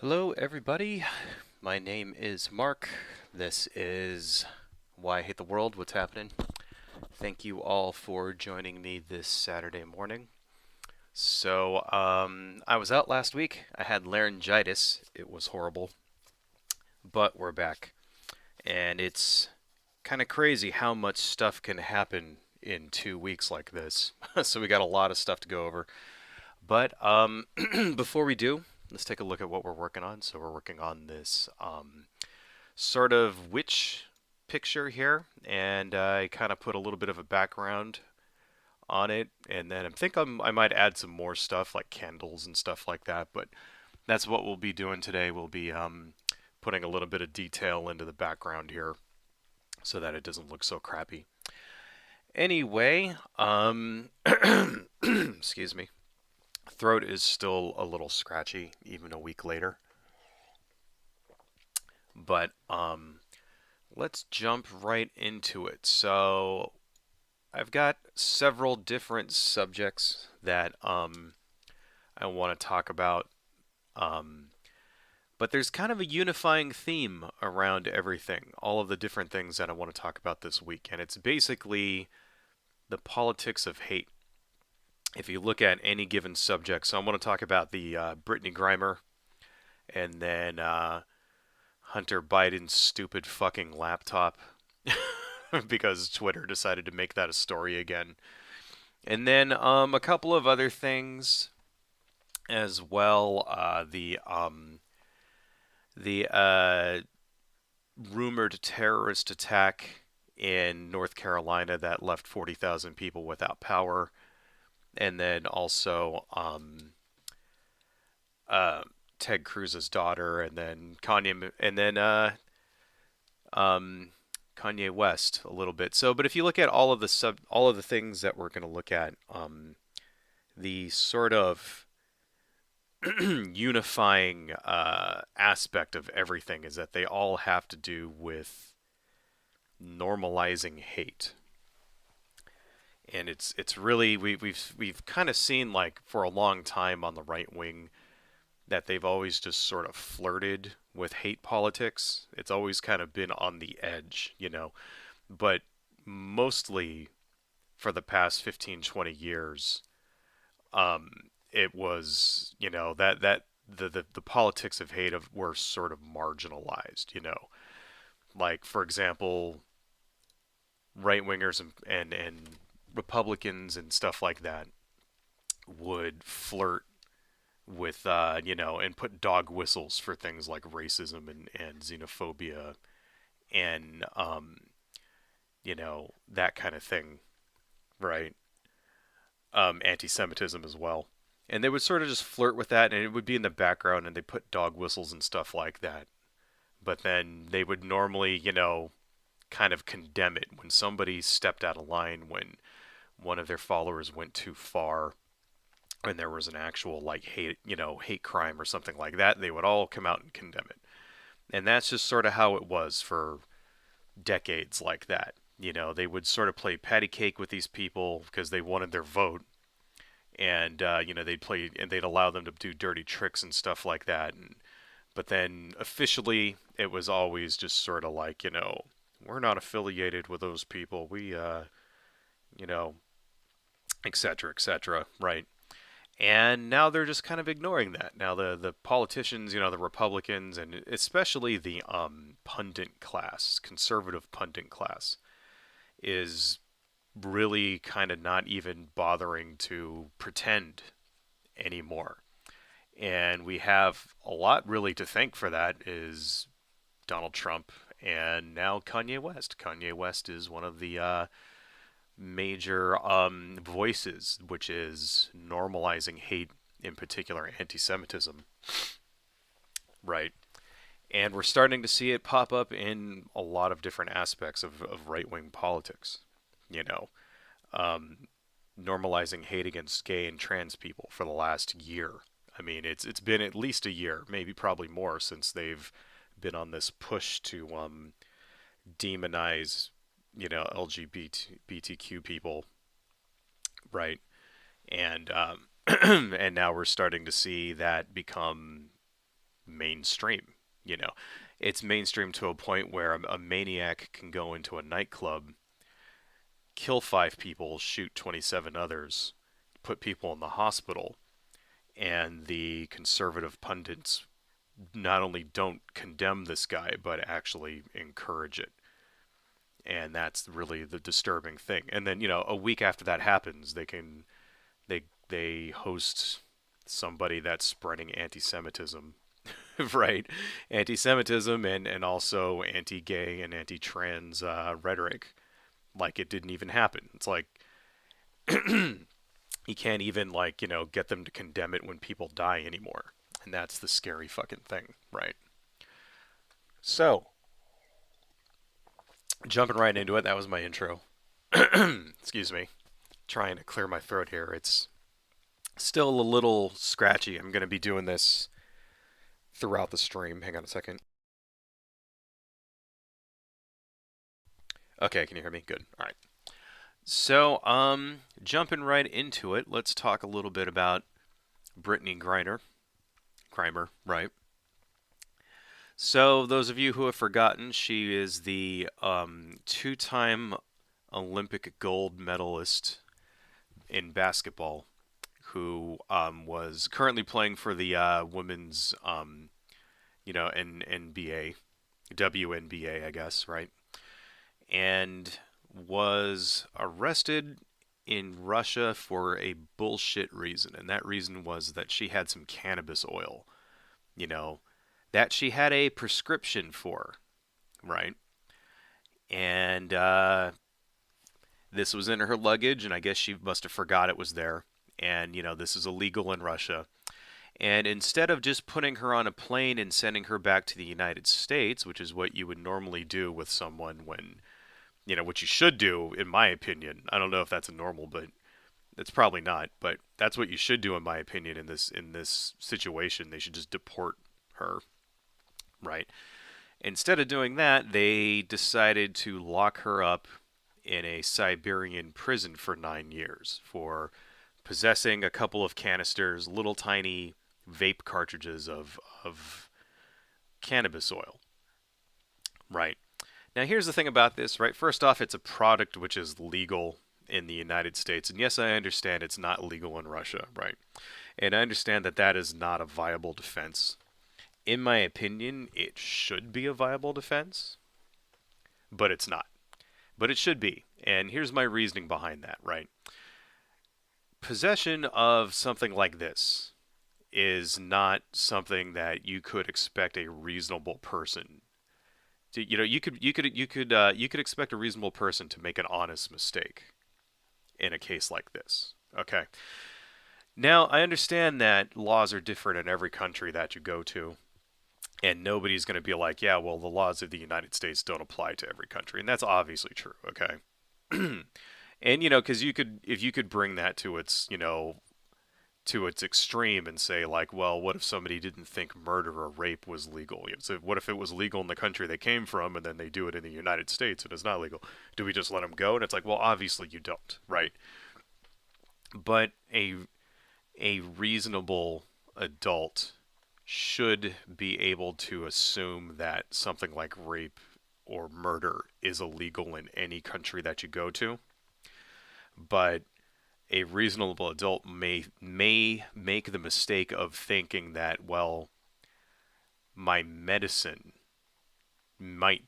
Hello, everybody. My name is Mark. This is Why I Hate the World. What's happening? Thank you all for joining me this Saturday morning. I was out last week. I had laryngitis. It was horrible, but we're back. And it's kind of crazy how much stuff can happen in 2 weeks like this. So we got a lot of stuff to go over. But before we do, let's take a look at what we're working on. So we're working on this sort of witch picture here, and I kind of put a little bit of a background on it, and then I might add some more stuff like candles and stuff like that. But that's what we'll be doing today. We'll be putting a little bit of detail into the background here so that it doesn't look so crappy. Anyway, excuse me. Throat is still a little scratchy even a week later. But let's jump right into it. So I've got several different subjects that I want to talk about. Um, but there's kind of a unifying theme around everything, all of the different things that I want to talk about this week. And it's basically the politics of hate. If you look at any given subject, so I want to talk about the Brittney Griner and then Hunter Biden's stupid fucking laptop because Twitter decided to make that a story again. And then a couple of other things as well. The rumored terrorist attack in North Carolina that left 40,000 people without power, and then also uh, Ted Cruz's daughter, and then um, Kanye West a little bit. So, but if you look at all of the things that we're going to look at, the sort of unifying aspect of everything is that they all have to do with normalizing hate. And it's really we've kind of seen like for a long time on the right wing that they've always just sort of flirted with hate politics. It's always kind of been on the edge, you know. But mostly for the past 15, 20 years, it was, you know, the politics of hate were sort of marginalized, you know. Like, for example, right wingers and Republicans and stuff like that would flirt with, and put dog whistles for things like racism and xenophobia and, that kind of thing, right? Anti-Semitism as well. And they would sort of just flirt with that, and it would be in the background, and they put dog whistles and stuff like that. But then they would normally, kind of condemn it when somebody stepped out of line, when one of their followers went too far, and there was an actual like hate crime or something like that. They would all come out and condemn it. And that's just sort of how it was for decades like that. They would sort of play patty cake with these people because they wanted their vote, and they'd allow them to do dirty tricks and stuff like that. But then officially, it was always just sort of like, we're not affiliated with those people. We, you know, et cetera, et cetera, right? And now they're just kind of ignoring that. Now the politicians, the Republicans, and especially the pundit class, conservative pundit class, is really kind of not even bothering to pretend anymore. And we have a lot really to thank for that is Donald Trump and now Kanye West. Kanye West is one of the major voices, which is normalizing hate, in particular anti-Semitism, right? And we're starting to see it pop up in a lot of different aspects of right-wing politics. You know, um, normalizing hate against gay and trans people for the last year. I mean, it's been at least a year, maybe probably more, since they've been on this push to demonize, LGBTQ people, right? And and now we're starting to see that become mainstream. You know, it's mainstream to a point where a maniac can go into a nightclub, kill 5 people, shoot 27 others, put people in the hospital, and the conservative pundits not only don't condemn this guy, but actually encourage it. And that's really the disturbing thing. And then, a week after that happens, they host somebody that's spreading anti-Semitism, right? Anti-Semitism and also anti-gay and anti-trans rhetoric, like it didn't even happen. It's like you can't even get them to condemn it when people die anymore, and that's the scary fucking thing, right? So jumping right into it, that was my intro. Excuse me, trying to clear my throat here. It's still a little scratchy. I'm going to be doing this throughout the stream. Hang on a second. Okay, can you hear me? Good. All right. So, jumping right into it, let's talk a little bit about Brittney Griner. Grimer, right? So, those of you who have forgotten, she is the two-time Olympic gold medalist in basketball, who was currently playing for the women's, NBA, WNBA, I guess, right? And was arrested in Russia for a bullshit reason. And that reason was that she had some cannabis oil, you know, that she had a prescription for, right? And this was in her luggage, and I guess she must have forgot it was there. And, this is illegal in Russia. And instead of just putting her on a plane and sending her back to the United States, which is what you would normally do with someone when, what you should do, in my opinion. I don't know if that's a normal, but it's probably not. But that's what you should do, in my opinion, in this situation. They should just deport her, right? Instead of doing that, they decided to lock her up in a Siberian prison for 9 years for possessing a couple of canisters, little tiny vape cartridges of cannabis oil, right? Now, here's the thing about this, right? First off, it's a product which is legal in the United States. And yes, I understand it's not legal in Russia, right? And I understand that that is not a viable defense. In my opinion, it should be a viable defense, but it's not. But it should be. And here's my reasoning behind that, right? Possession of something like this is not something that you could expect a reasonable person to, you could expect a reasonable person to make an honest mistake in a case like this. Okay. Now, I understand that laws are different in every country that you go to, and nobody's going to be like, yeah, well, the laws of the United States don't apply to every country, and that's obviously true, okay? And because if you could bring that to its extreme and say like, well, what if somebody didn't think murder or rape was legal? So what if it was legal in the country they came from and then they do it in the United States and it's not legal? Do we just let them go? And it's like, well, obviously you don't, right? But a reasonable adult should be able to assume that something like rape or murder is illegal in any country that you go to. But a reasonable adult may make the mistake of thinking that, well, my medicine will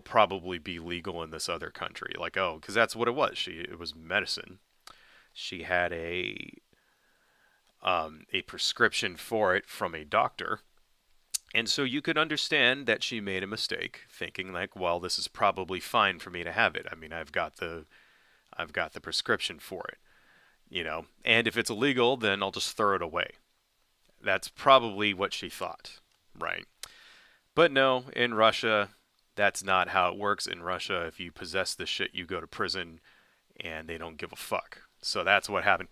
probably be legal in this other country. Like, oh, because that's what it was. It was medicine. She had a prescription for it from a doctor. And so you could understand that she made a mistake, thinking like, well, this is probably fine for me to have it. I mean, I've got the prescription for it, and if it's illegal, then I'll just throw it away. That's probably what she thought, right? But no, in Russia, that's not how it works. In Russia, if you possess this shit, you go to prison, and they don't give a fuck. So that's what happened.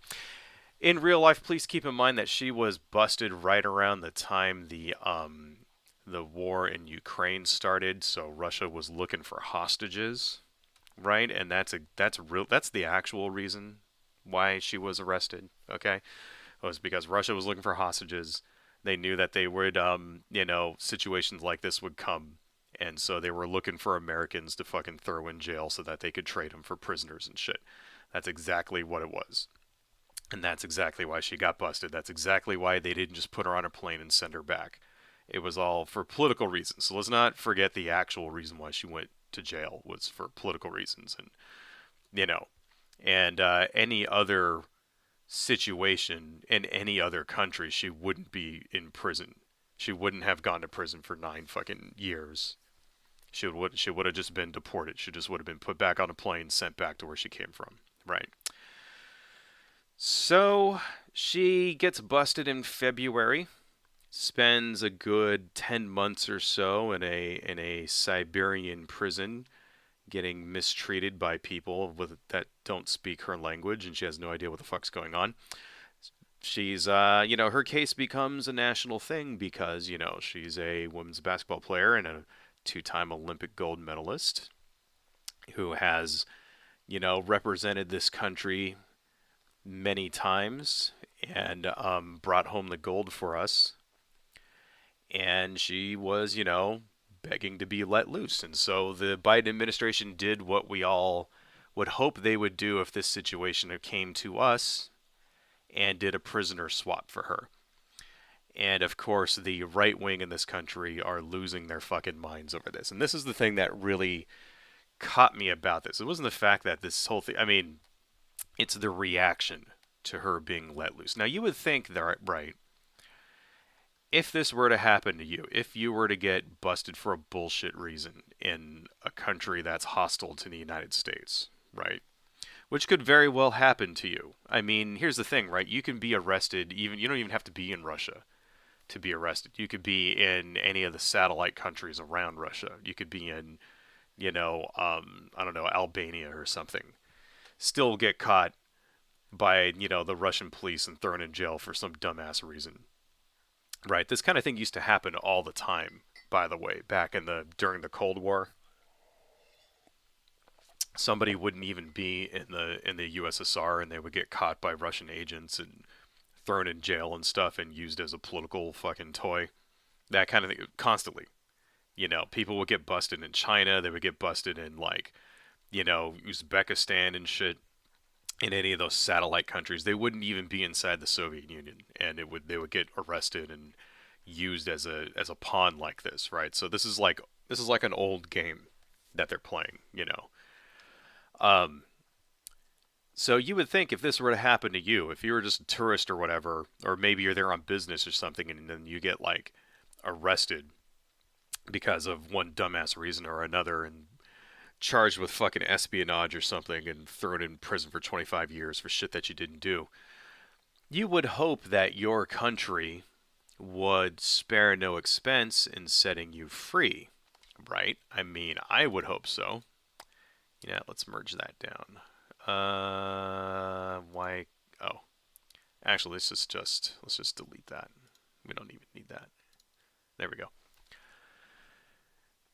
In real life, please keep in mind that she was busted right around the time the war in Ukraine started. So Russia was looking for hostages, right? And that's the actual reason why she was arrested. Okay, it was because Russia was looking for hostages. They knew that they would, situations like this would come, and so they were looking for Americans to fucking throw in jail so that they could trade them for prisoners and shit. That's exactly what it was. And that's exactly why she got busted. That's exactly why they didn't just put her on a plane and send her back. It was all for political reasons. So let's not forget the actual reason why she went to jail was for political reasons. And, you know, and any other situation in any other country, she wouldn't be in prison. She wouldn't have gone to prison for 9 fucking years. She would have just been deported. She just would have been put back on a plane, sent back to where she came from. Right. So she gets busted in February, spends a good 10 months or so in a Siberian prison, getting mistreated by people that don't speak her language, and she has no idea what the fuck's going on. She's, her case becomes a national thing because, she's a women's basketball player and a two-time Olympic gold medalist who has, represented this country many times and brought home the gold for us. And she was, begging to be let loose. And so the Biden administration did what we all would hope they would do if this situation came to us and did a prisoner swap for her. And of course, the right wing in this country are losing their fucking minds over this. And this is the thing that really caught me about this. It wasn't the fact that this whole thing, I mean, it's the reaction to her being let loose. Now, you would think that, right, if this were to happen to you, if you were to get busted for a bullshit reason in a country that's hostile to the United States, right? Which could very well happen to you. I mean, here's the thing, right? You can be arrested, you don't even have to be in Russia to be arrested. You could be in any of the satellite countries around Russia. You could be in, I don't know, Albania or something. Still get caught by, the Russian police and thrown in jail for some dumbass reason. Right, this kind of thing used to happen all the time, by the way, during the Cold War. Somebody wouldn't even be in the USSR and they would get caught by Russian agents and thrown in jail and stuff and used as a political fucking toy. That kind of thing constantly. People would get busted in China, they would get busted in Uzbekistan and shit. In any of those satellite countries, they wouldn't even be inside the Soviet Union, and they would get arrested and used as a pawn like this, right? So this is like an old game that they're playing. So you would think if this were to happen to you, if you were just a tourist or whatever, or maybe you're there on business or something, and then you get arrested because of one dumbass reason or another, and charged with fucking espionage or something and thrown in prison for 25 years for shit that you didn't do. You would hope that your country would spare no expense in setting you free, right? I mean, I would hope so. Yeah, let's merge that down. Why? Oh, actually, let's just delete that. We don't even need that. There we go.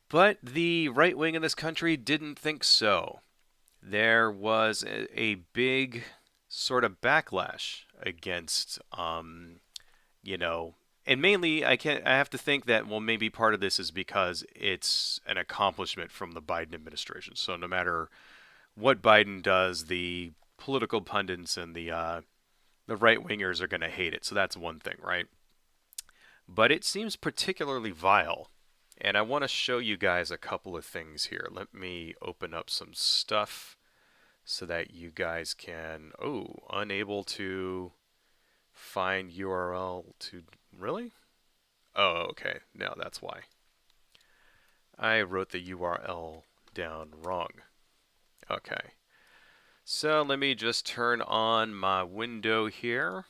But the right wing in this country didn't think so. There was a big sort of backlash against, and mainly I have to think that, well, maybe part of this is because it's an accomplishment from the Biden administration. So no matter what Biden does, the political pundits and the right wingers are going to hate it. So that's one thing, right? But it seems particularly vile. And I want to show you guys a couple of things here. Let me open up some stuff so that you guys can... Oh, unable to find URL to... Really? Oh, okay. No, that's why. I wrote the URL down wrong. Okay. So let me just turn on my window here.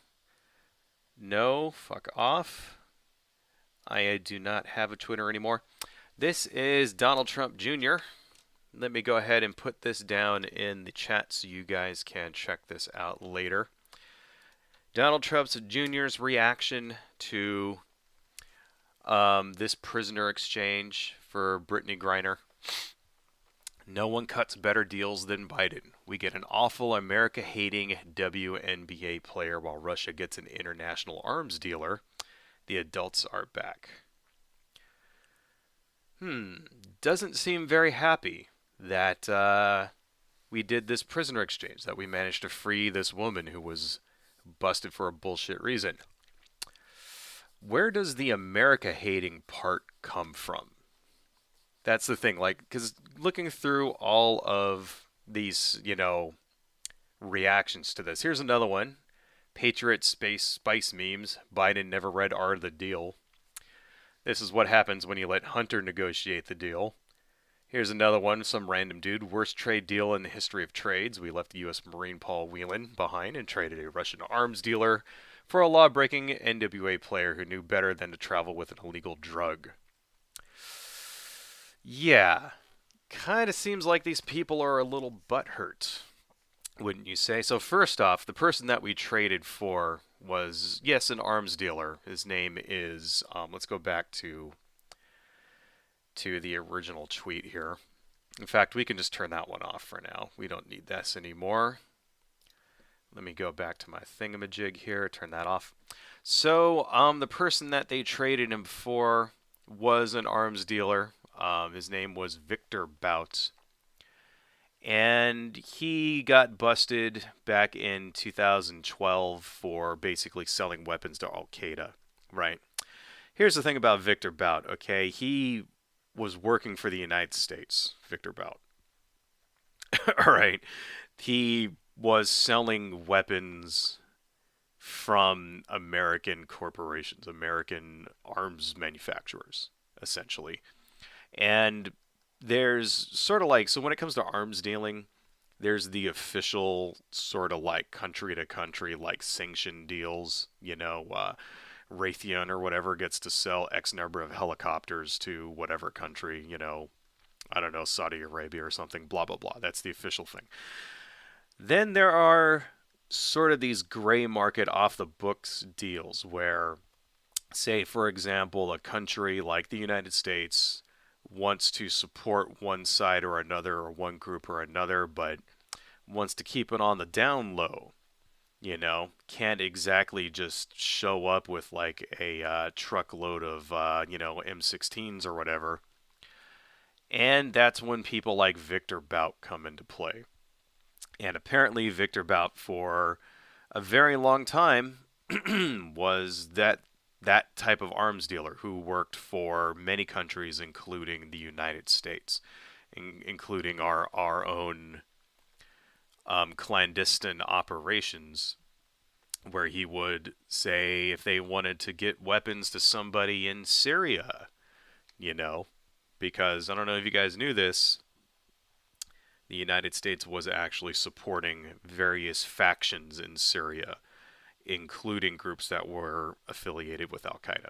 No, fuck off. I do not have a Twitter anymore. This is Donald Trump Jr. Let me go ahead and put this down in the chat so you guys can check this out later. Donald Trump Jr.'s reaction to this prisoner exchange for Brittney Griner. No one cuts better deals than Biden. We get an awful America-hating WNBA player while Russia gets an international arms dealer. The adults are back. Doesn't seem very happy that we did this prisoner exchange, that we managed to free this woman who was busted for a bullshit reason. Where does the America hating part come from? That's the thing, like, because looking through all of these, reactions to this, here's another one. Patriot Space Spice memes. Biden never read Art of the Deal. This is what happens when you let Hunter negotiate the deal. Here's another one, some random dude. Worst trade deal in the history of trades. We left the U.S. Marine Paul Whelan behind and traded a Russian arms dealer for a law-breaking NWA player who knew better than to travel with an illegal drug. Yeah, kind of seems like these people are a little butthurt, wouldn't you say? So first off, the person that we traded for was, yes, an arms dealer. His name is, let's go back to the original tweet here. In fact, we can just turn that one off for now. We don't need this anymore. Let me go back to my thingamajig here, turn that off. So, the person that they traded him for was an arms dealer. His name was Victor Bout. And he got busted back in 2012 for basically selling weapons to Al Qaeda, right? Here's the thing about Victor Bout, okay? He was working for the United States, Victor Bout. All right. He was selling weapons from American corporations, American arms manufacturers, essentially. And there's sort of like, so when it comes to arms dealing, there's the official sort of like country to country, like sanction deals, Raytheon or whatever gets to sell X number of helicopters to whatever country, I don't know, Saudi Arabia or something, blah, blah, blah. That's the official thing. Then there are sort of these gray market off the books deals where, say, for example, a country like the United States wants to support one side or another or one group or another, but wants to keep it on the down low. Can't exactly just show up with like a truckload of, M16s or whatever. And that's when people like Victor Bout come into play. And apparently Victor Bout, for a very long time, was that type of arms dealer who worked for many countries, including the United States, including our own clandestine operations, where he would say if they wanted to get weapons to somebody in Syria, because I don't know if you guys knew this, the United States was actually supporting various factions in Syria, including groups that were affiliated with Al Qaeda.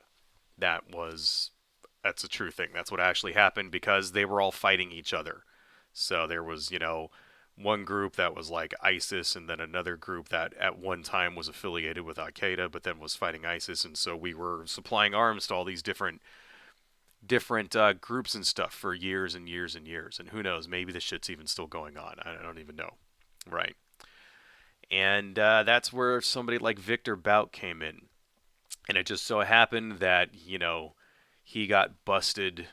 That's a true thing. That's what actually happened because they were all fighting each other. So there was, one group that was like ISIS, and then another group that at one time was affiliated with Al Qaeda, but then was fighting ISIS, and so we were supplying arms to all these different groups and stuff for years and years and years. And who knows, maybe the shit's even still going on. I don't even know. Right. And that's where somebody like Victor Bout came in. And it just so happened that, he got busted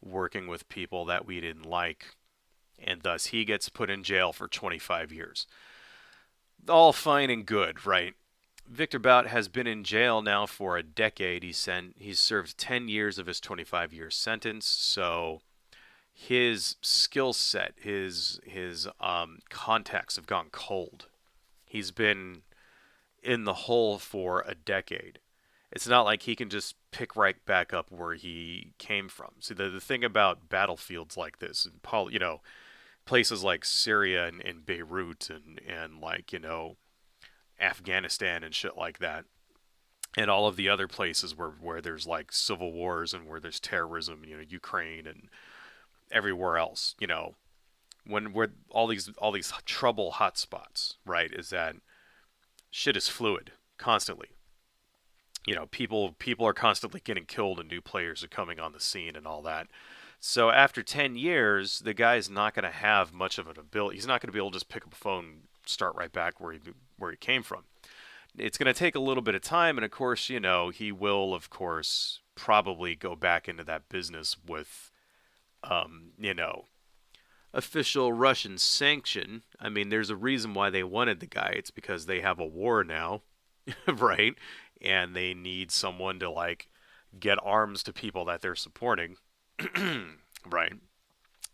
working with people that we didn't like. And thus he gets put in jail for 25 years. All fine and good, right? Victor Bout has been in jail now for a decade. He's served 10 years of his 25-year sentence. So his skill set, his contacts have gone cold. He's been in the hole for a decade. It's not like he can just pick right back up where he came from. See, the thing about battlefields like this, and places like Syria and Beirut and like, Afghanistan and shit like that, and all of the other places where there's like civil wars and where there's terrorism, Ukraine and everywhere else, when we're all these trouble hotspots, right? Is that shit is fluid constantly. People are constantly getting killed and new players are coming on the scene and all that. So after 10 years, the guy's not going to have much of an ability. He's not going to be able to just pick up a phone, start right back where he came from. It's going to take a little bit of time, and of course, he will, of course, probably go back into that business with, um, you know, official Russian sanction. I mean, there's a reason why they wanted the guy. It's because they have a war now, right? And they need someone to like get arms to people that they're supporting, right?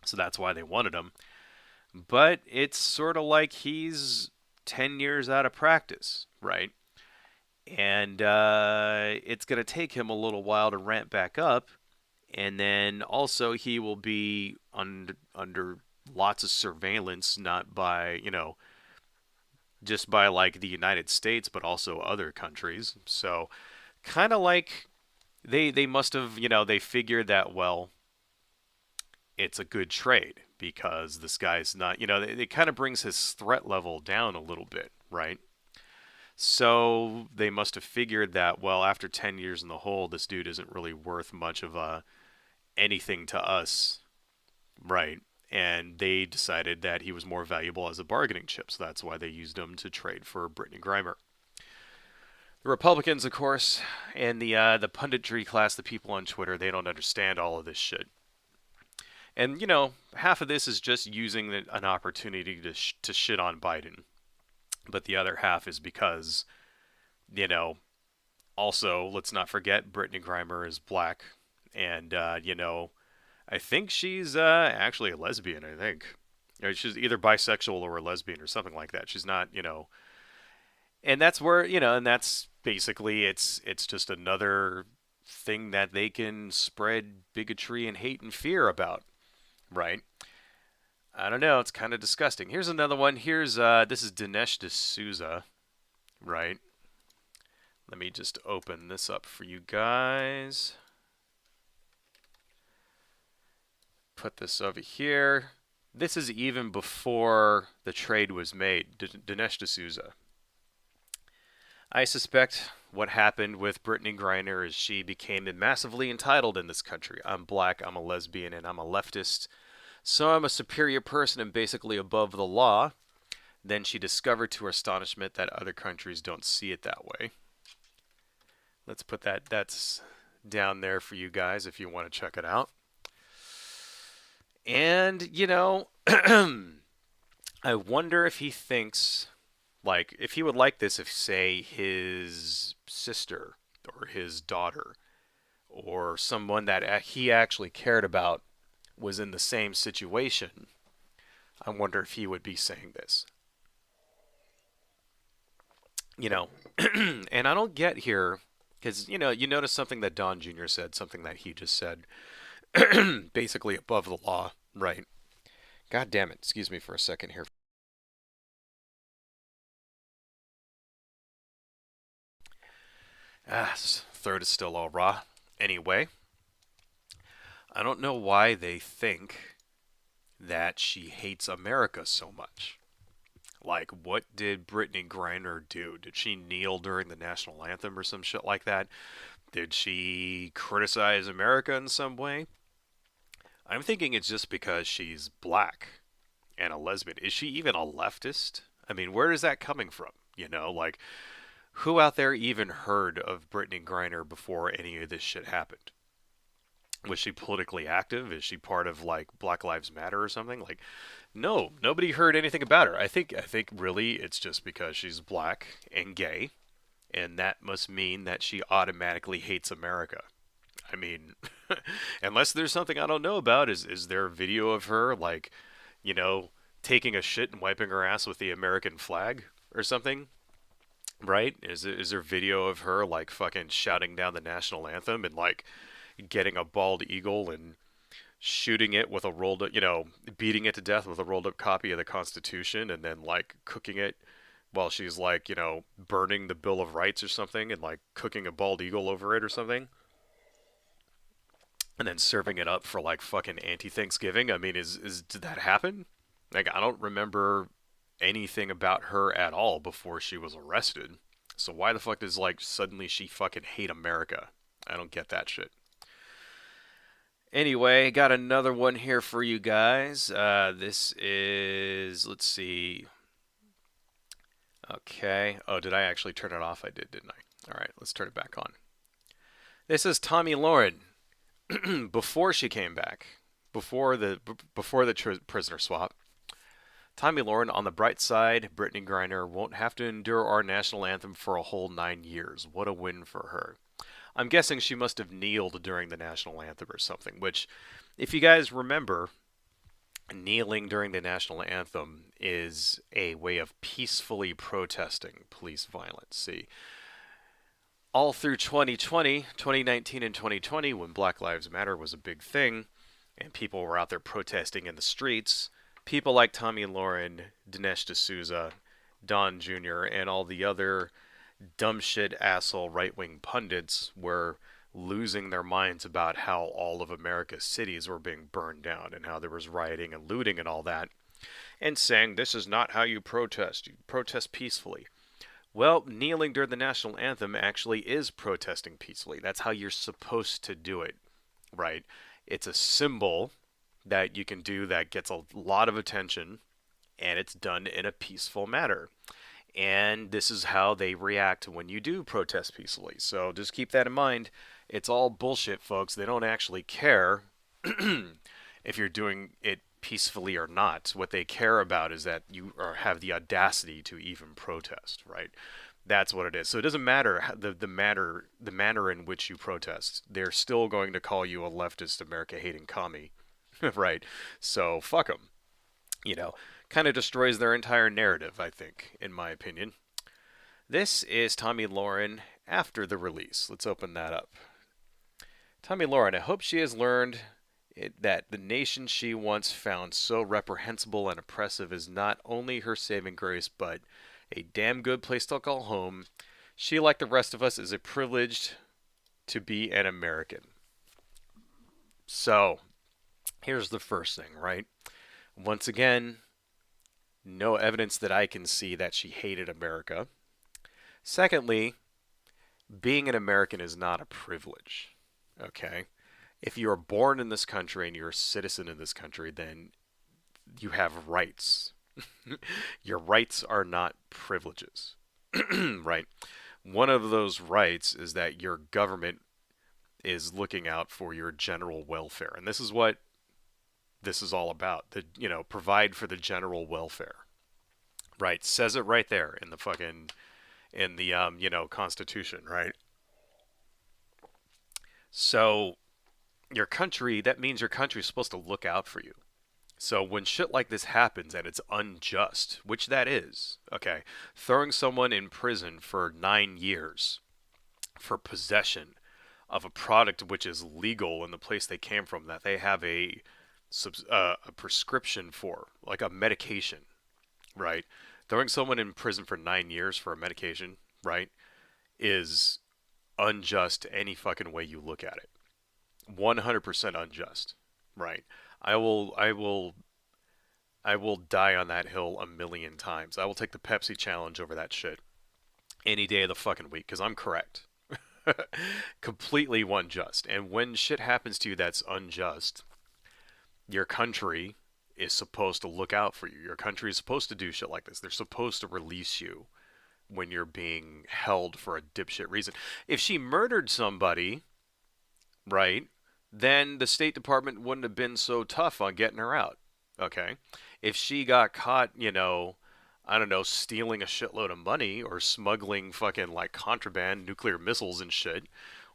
So that's why they wanted him. But it's sort of like he's 10 years out of practice, right? And it's going to take him a little while to ramp back up. And then also he will be under lots of surveillance, not by, just by like the United States, but also other countries. So kind of like they must have, they figured that, well, it's a good trade because this guy's not, it kind of brings his threat level down a little bit, right? So they must have figured that, well, after 10 years in the hole, this dude isn't really worth much of anything to us, right? And they decided that he was more valuable as a bargaining chip, so that's why they used him to trade for Brittney Griner. The Republicans, of course, and the punditry class, the people on Twitter, they don't understand all of this shit. And half of this is just using an opportunity to shit on Biden, but the other half is because, you know, also let's not forget Brittney Griner is black, and I think she's actually a lesbian. I think she's either bisexual or a lesbian or something like that. She's not, and that's where and that's basically it's just another thing that they can spread bigotry and hate and fear about, right? I don't know. It's kind of disgusting. Here's another one. Here's this is Dinesh D'Souza, right? Let me just open this up for you guys. Put this over here. This is even before the trade was made. Dinesh D'Souza. I suspect what happened with Brittney Griner is she became massively entitled in this country. I'm black, I'm a lesbian, and I'm a leftist. So I'm a superior person and basically above the law. Then she discovered to her astonishment that other countries don't see it that way. Let's put that's down there for you guys if you want to check it out. And, I wonder if he thinks, like, if he would like this if, say, his sister or his daughter or someone that he actually cared about was in the same situation. I wonder if he would be saying this. And I don't get here, because, you notice something that Don Jr. said, something that he just said, basically above the law, right? God damn it. Excuse me for a second here. Throat is still all raw. Anyway, I don't know why they think that she hates America so much. Like, what did Brittney Griner do? Did she kneel during the national anthem or some shit like that? Did she criticize America in some way? I'm thinking it's just because she's black and a lesbian. Is she even a leftist? I mean, where is that coming from? Like, who out there even heard of Brittney Griner before any of this shit happened? Was she politically active? Is she part of like Black Lives Matter or something? Like, no, nobody heard anything about her. I think really it's just because she's black and gay, and that must mean that she automatically hates America. I mean, unless there's something I don't know about, is there a video of her like, you know, taking a shit and wiping her ass with the American flag or something? Right? Is there video of her like fucking shouting down the national anthem and like getting a bald eagle and shooting it with a rolled up, beating it to death with a rolled up copy of the Constitution and then like cooking it while she's like, burning the Bill of Rights or something and like cooking a bald eagle over it or something? And then serving it up for like fucking anti-Thanksgiving. I mean, did that happen? Like, I don't remember anything about her at all before she was arrested. So why the fuck does like suddenly she fucking hate America? I don't get that shit. Anyway, got another one here for you guys. This is, let's see. Okay. Oh, did I actually turn it off? I did, didn't I? All right, let's turn it back on. This is Tommy Lauren before she came back, before the prisoner swap. Tommy Lauren, on the bright side, Brittney Griner won't have to endure our national anthem for a whole 9 years. What a win for her. I'm guessing she must have kneeled during the national anthem or something, which, if you guys remember, kneeling during the national anthem is a way of peacefully protesting police violence. See, all through 2020, 2019, and 2020, when Black Lives Matter was a big thing and people were out there protesting in the streets, people like Tommy Lauren, Dinesh D'Souza, Don Jr., and all the other dumb shit asshole right wing pundits were losing their minds about how all of America's cities were being burned down and how there was rioting and looting and all that, and saying this is not how you protest. You protest peacefully. Well, kneeling during the national anthem actually is protesting peacefully. That's how you're supposed to do it, right? It's a symbol that you can do that gets a lot of attention, and it's done in a peaceful manner. And this is how they react when you do protest peacefully. So just keep that in mind. It's all bullshit, folks. They don't actually care if you're doing it peacefully or not. What they care about is that you have the audacity to even protest, right? That's what it is. So it doesn't matter the manner in which you protest. They're still going to call you a leftist, America-hating commie, right? So fuck them. You know, kind of destroys their entire narrative, I think, in my opinion. This is Tommy Lauren after the release. Let's open that up. Tommy Lauren, I hope she has learned that the nation she once found so reprehensible and oppressive is not only her saving grace, but a damn good place to call home. She, like the rest of us, is a privileged to be an American. So, here's the first thing, right? Once again, no evidence that I can see that she hated America. Secondly, being an American is not a privilege. Okay? If you are born in this country and you're a citizen in this country, then you have rights. Your rights are not privileges. Right? One of those rights is that your government is looking out for your general welfare. And this is what this is all about. Provide for the general welfare. Right? Says it right there in the Constitution, right? So that means your country is supposed to look out for you. So when shit like this happens and it's unjust, which that is, okay, throwing someone in prison for 9 years for possession of a product which is legal in the place they came from, that they have a prescription for, like a medication, right? Throwing someone in prison for 9 years for a medication, right, is unjust any fucking way you look at it. 100% unjust, right? I will I will I will die on that hill a million times. I will take the Pepsi challenge over that shit any day of the fucking week because I'm correct. Completely unjust. And when shit happens to you that's unjust, your country is supposed to look out for you. Your country is supposed to do shit like this. They're supposed to release you when you're being held for a dipshit reason. If she murdered somebody, right, then the State Department wouldn't have been so tough on getting her out. Okay? If she got caught, I don't know, stealing a shitload of money or smuggling fucking like contraband nuclear missiles and shit,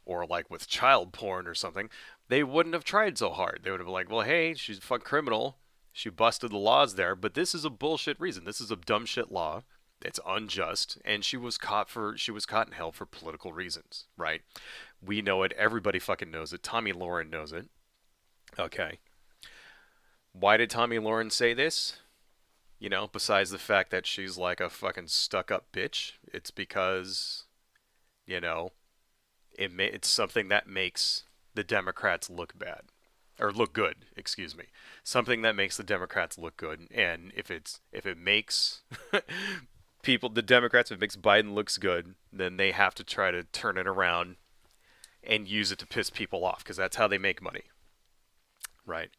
or like with child porn or something, they wouldn't have tried so hard. They would have been like, well, hey, she's a fuck criminal. She busted the laws there, but this is a bullshit reason. This is a dumb shit law. It's unjust, and she was caught and held for political reasons, right? We know it. Everybody fucking knows it. Tommy Lauren knows it. Okay. Why did Tommy Lauren say this? Besides the fact that she's like a fucking stuck-up bitch, it's because, you know, it's something that makes the Democrats look bad. Or look good, excuse me. Something that makes the Democrats look good. And if it makes the Democrats, if it makes Biden looks good, then they have to try to turn it around and use it to piss people off, because that's how they make money. Right.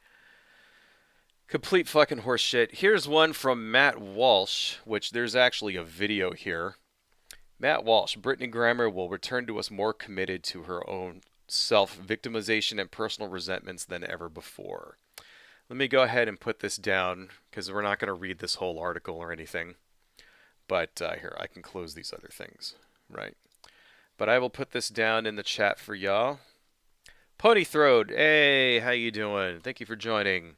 Complete fucking horse shit. Here's one from Matt Walsh, which there's actually a video here. Matt Walsh, Brittney Griner will return to us more committed to her own self-victimization and personal resentments than ever before. Let me go ahead and put this down because we're not going to read this whole article or anything. But here, I can close these other things, right? But I will put this down in the chat for y'all. Pony Throat, hey, how you doing? Thank you for joining.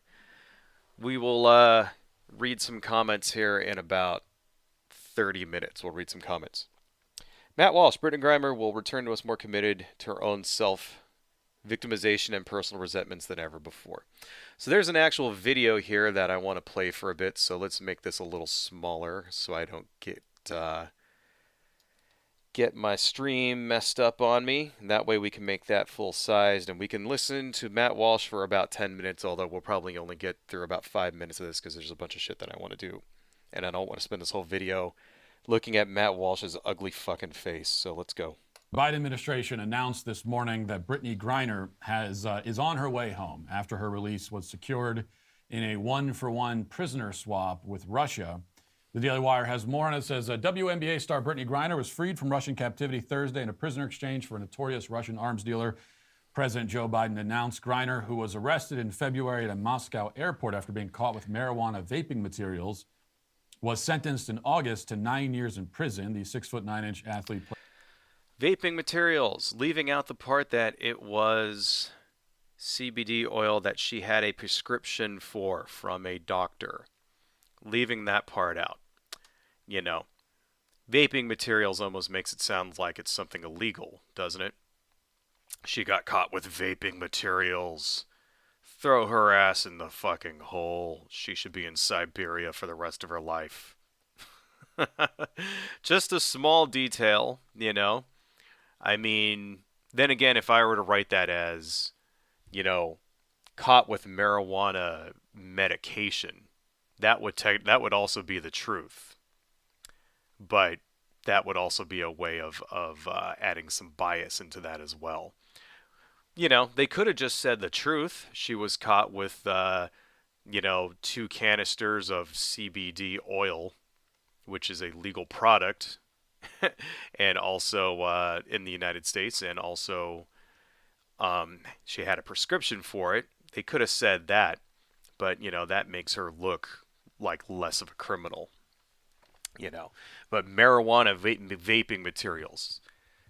We will read some comments here in about 30 minutes. We'll read some comments. Matt Walsh, Brittney Griner will return to us more committed to her own self-victimization and personal resentments than ever before. So there's an actual video here that I want to play for a bit, so let's make this a little smaller so I don't get my stream messed up on me. And that way we can make that full-sized, and we can listen to Matt Walsh for about 10 minutes, although we'll probably only get through about 5 minutes of this because there's a bunch of shit that I want to do. And I don't want to spend this whole video looking at Matt Walsh's ugly fucking face. So let's go. Biden administration announced this morning that Brittney Griner is on her way home after her release was secured in a one-for-one prisoner swap with Russia. The Daily Wire has more on it. It says WNBA star Brittney Griner was freed from Russian captivity Thursday in a prisoner exchange for a notorious Russian arms dealer. President Joe Biden announced Griner, who was arrested in February at a Moscow airport after being caught with marijuana vaping materials, was sentenced in August to 9 years in prison. The 6'9" athlete. Vaping materials, leaving out the part that it was CBD oil that she had a prescription for from a doctor. Leaving that part out. You know, vaping materials almost makes it sound like it's something illegal, doesn't it? She got caught with vaping materials. Throw her ass in the fucking hole. She should be in Siberia for the rest of her life. Just a small detail, you know. I mean, then again, if I were to write that as, you know, caught with marijuana medication, that would also be the truth. But that would also be a way of adding some bias into that as well. You know, they could have just said the truth. She was caught with, 2 canisters of CBD oil, which is a legal product, and also in the United States, and also she had a prescription for it. They could have said that, but, you know, that makes her look like less of a criminal, you know. But marijuana vaping materials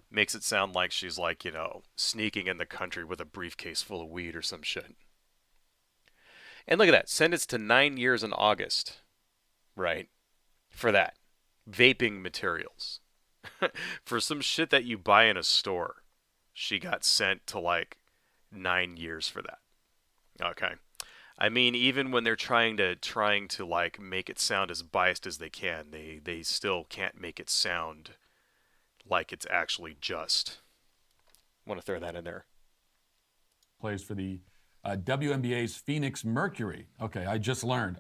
makes it sound like she's like, you know, sneaking in the country with a briefcase full of weed or some shit. And look at that, sentenced to 9 years in August, right? For that. Vaping materials. For some shit that you buy in a store, she got sent to like 9 years for that. Okay. I mean, even when they're trying to like make it sound as biased as they can, they still can't make it sound like it's actually just. Want to throw that in there. Plays for the WNBA's Phoenix Mercury. Okay, I just learned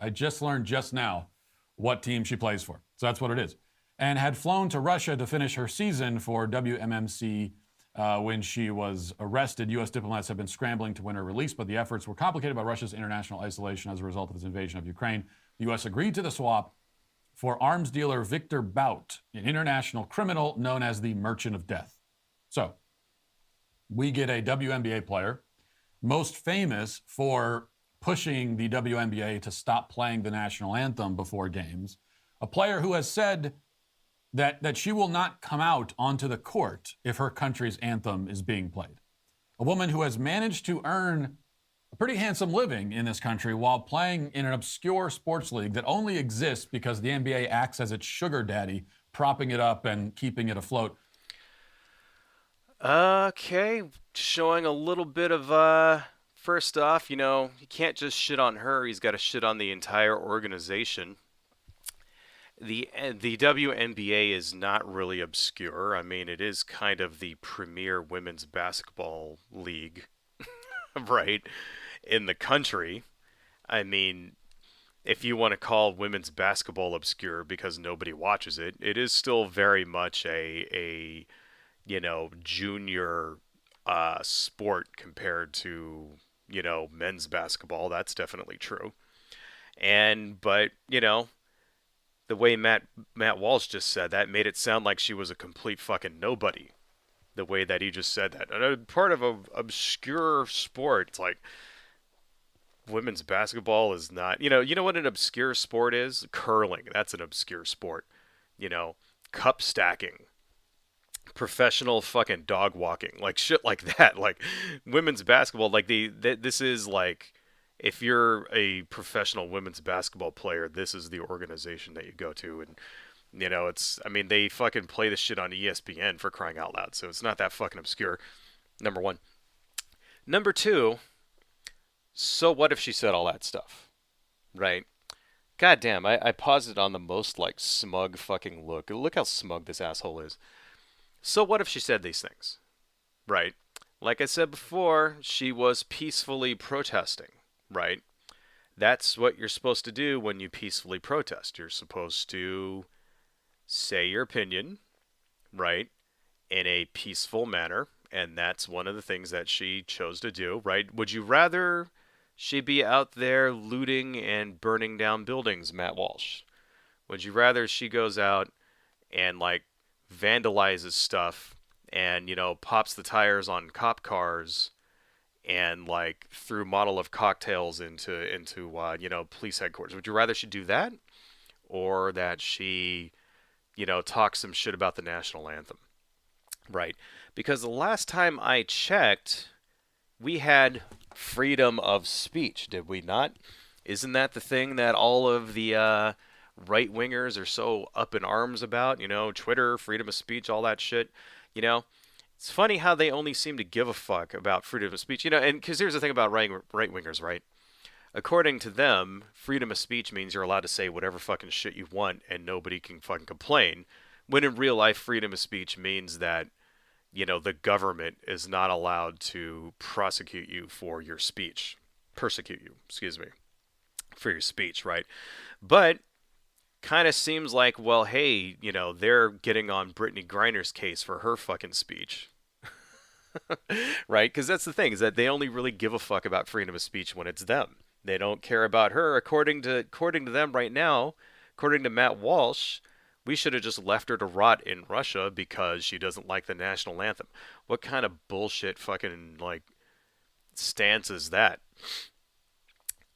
just now what team she plays for. So that's what it is. And had flown to Russia to finish her season for WMMC when she was arrested. U.S. diplomats have been scrambling to win her release, but the efforts were complicated by Russia's international isolation as a result of its invasion of Ukraine. The U.S. agreed to the swap for arms dealer Victor Bout, an international criminal known as the Merchant of Death. So we get a WNBA player, most famous for pushing the WNBA to stop playing the national anthem before games, a player who has said that she will not come out onto the court if her country's anthem is being played. A woman who has managed to earn a pretty handsome living in this country while playing in an obscure sports league that only exists because the NBA acts as its sugar daddy, propping it up and keeping it afloat. Okay, showing a little bit of, first off, you know, he can't just shit on her, he's got to shit on the entire organization. The WNBA is not really obscure. I mean, it is kind of the premier women's basketball league, right, in the country. I mean, if you want to call women's basketball obscure because nobody watches it, it is still very much a junior sport compared to, men's basketball. That's definitely true. But the way Matt Walsh just said that made it sound like she was a complete fucking nobody. The way that he just said that, and part of a obscure sport. It's like women's basketball is not. You know what an obscure sport is? Curling. That's an obscure sport. You know, cup stacking, professional fucking dog walking, like shit like that. Like women's basketball, like this is like if you're a professional women's basketball player, this is the organization that you go to, and it's. I mean, they fucking play this shit on ESPN for crying out loud, so it's not that fucking obscure. Number one. Number two. So what if she said all that stuff, right? God damn, I paused it on the most like smug fucking look. Look how smug this asshole is. So what if she said these things? Right? Like I said before, she was peacefully protesting, right? That's what you're supposed to do when you peacefully protest. You're supposed to say your opinion, right? In a peaceful manner, and that's one of the things that she chose to do, right? Would you rather she be out there looting and burning down buildings, Matt Walsh? Would you rather she goes out and like vandalizes stuff and pops the tires on cop cars and like threw model of cocktails into police headquarters? Would you rather she do that or that she talk some shit about the national anthem? Right. Because the last time I checked, we had freedom of speech, did we not? Isn't that the thing that all of the right wingers are so up in arms about? Twitter, freedom of speech, all that shit. You know, it's funny how they only seem to give a fuck about freedom of speech. And because here's the thing about right wingers, right? According to them, freedom of speech means you're allowed to say whatever fucking shit you want and nobody can fucking complain. When in real life, freedom of speech means that the government is not allowed to prosecute you for your speech, persecute you, excuse me, for your speech, right? But kind of seems like, well, hey, they're getting on Brittney Griner's case for her fucking speech, right? Because that's the thing is that they only really give a fuck about freedom of speech when it's them. They don't care about her. According to them right now, according to Matt Walsh, we should have just left her to rot in Russia because she doesn't like the national anthem. What kind of bullshit fucking like stance is that?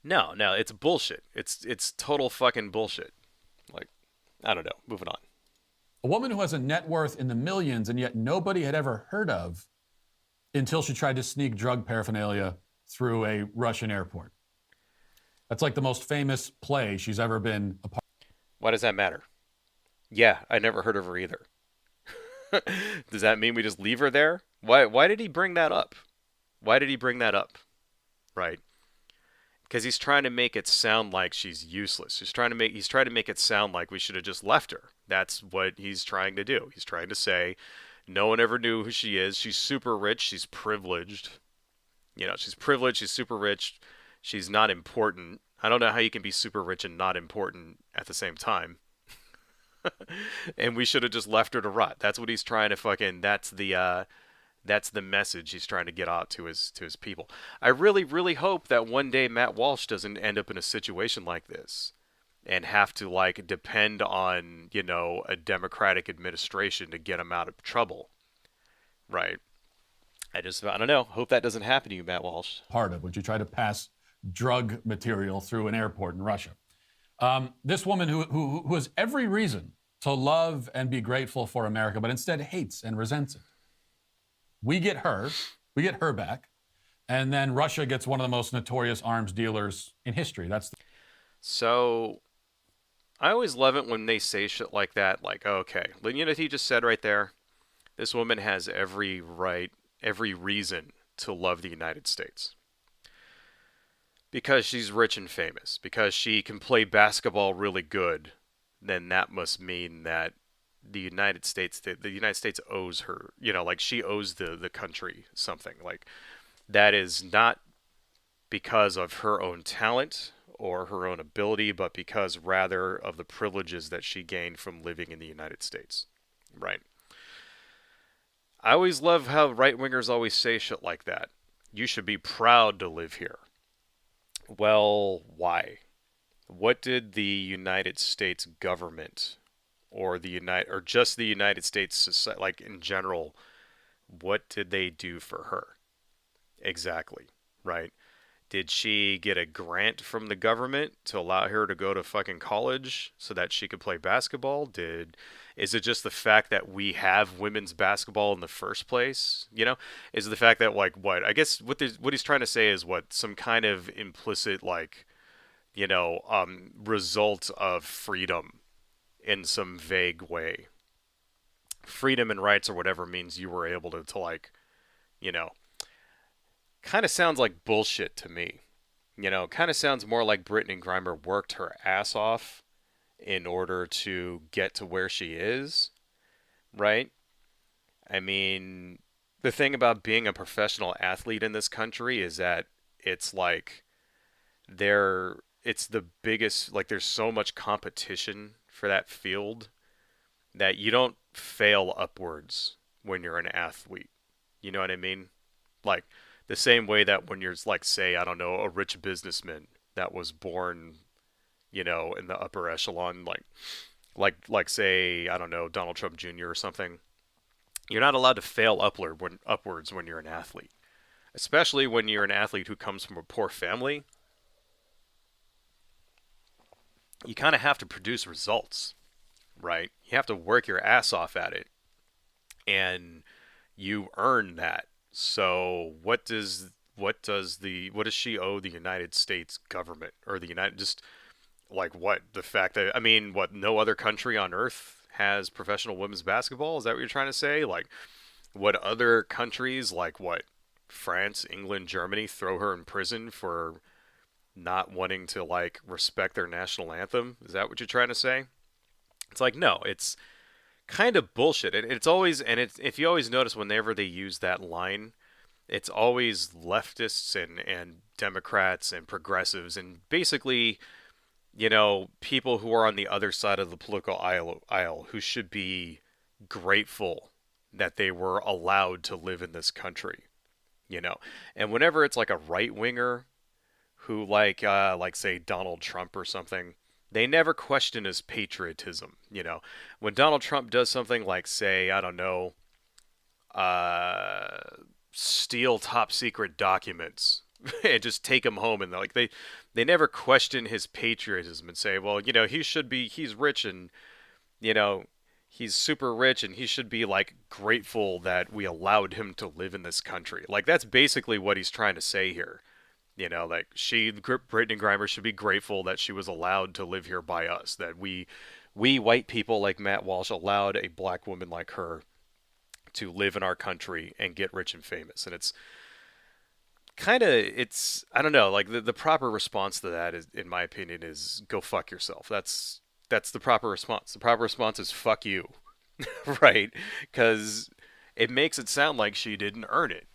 No, no, it's bullshit. It's total fucking bullshit. Like, I don't know. Moving on. A woman who has a net worth in the millions and yet nobody had ever heard of until she tried to sneak drug paraphernalia through a Russian airport. That's like the most famous play she's ever been a part of. Why does that matter? Yeah, I never heard of her either. Does that mean we just leave her there? Why did he bring that up? Why did he bring that up? Right? Because he's trying to make it sound like she's useless. He's trying to make it sound like we should have just left her. That's what he's trying to do. He's trying to say no one ever knew who she is. She's super rich. She's privileged. She's privileged. She's super rich. She's not important. I don't know how you can be super rich and not important at the same time. And we should have just left her to rot. That's what he's trying to fucking. That's the message he's trying to get out to his people. I really, really hope that one day Matt Walsh doesn't end up in a situation like this and have to like depend on a Democratic administration to get him out of trouble. Right. I don't know. Hope that doesn't happen to you, Matt Walsh. Part of, would you try to pass drug material through an airport in Russia? This woman who has every reason to love and be grateful for America, but instead hates and resents it. We get her back, and then Russia gets one of the most notorious arms dealers in history. So I always love it when they say shit like that, like, okay, what he just said right there? This woman has every right, every reason to love the United States. Because she's rich and famous, because she can play basketball really good, then that must mean that the United States owes her, like she owes the country something. Like that is not because of her own talent or her own ability, but because rather of the privileges that she gained from living in the United States. Right. I always love how right wingers always say shit like that. You should be proud to live here. Well, why? What did the United States government or just the United States society, like in general, what did they do for her exactly? Right? Did she get a grant from the government to allow her to go to fucking college so that she could play basketball? Is it just the fact that we have women's basketball in the first place? Is it the fact that like what? I guess what he's trying to say is what some kind of implicit like, result of freedom in some vague way. Freedom and rights or whatever means you were able to like, you know, kind of sounds like bullshit to me. Kind of sounds more like Brittney Griner worked her ass off in order to get to where she is, right? I mean, the thing about being a professional athlete in this country is that it's like it's the biggest, like there's so much competition for that field that you don't fail upwards when you're an athlete. You know what I mean? Like the same way that when you're like say, I don't know, a rich businessman that was born, in the upper echelon like say, I don't know, Donald Trump Jr. or something. You're not allowed to fail upwards when you're an athlete. Especially when you're an athlete who comes from a poor family, you kind of have to produce results, right? You have to work your ass off at it and you earn that. So what does she owe the United States government or the United just like what the fact that I mean what no other country on earth has professional women's basketball? Is that what you're trying to say? Like what other countries like what France, England, Germany throw her in prison for not wanting to like respect their national anthem? Is that what you're trying to say? It's like no, it's kind of bullshit. It's always and it's if you always notice whenever they use that line, it's always leftists and Democrats and progressives and basically, people who are on the other side of the political aisle who should be grateful that they were allowed to live in this country, you know. And whenever it's like a right winger who like say Donald Trump or something, they never question his patriotism. When Donald Trump does something like say, I don't know, uh steal top secret documents and just take them home and they never question his patriotism and say, well, he's rich and you know he's super rich and he should be like grateful that we allowed him to live in this country. Like that's basically what he's trying to say here. Like Brittney Griner should be grateful that she was allowed to live here by us, that we white people like Matt Walsh allowed a black woman like her to live in our country and get rich and famous. And it's I don't know, like the proper response to that is, in my opinion, is go fuck yourself. That's the proper response. The proper response is fuck you, right? Because it makes it sound like she didn't earn it.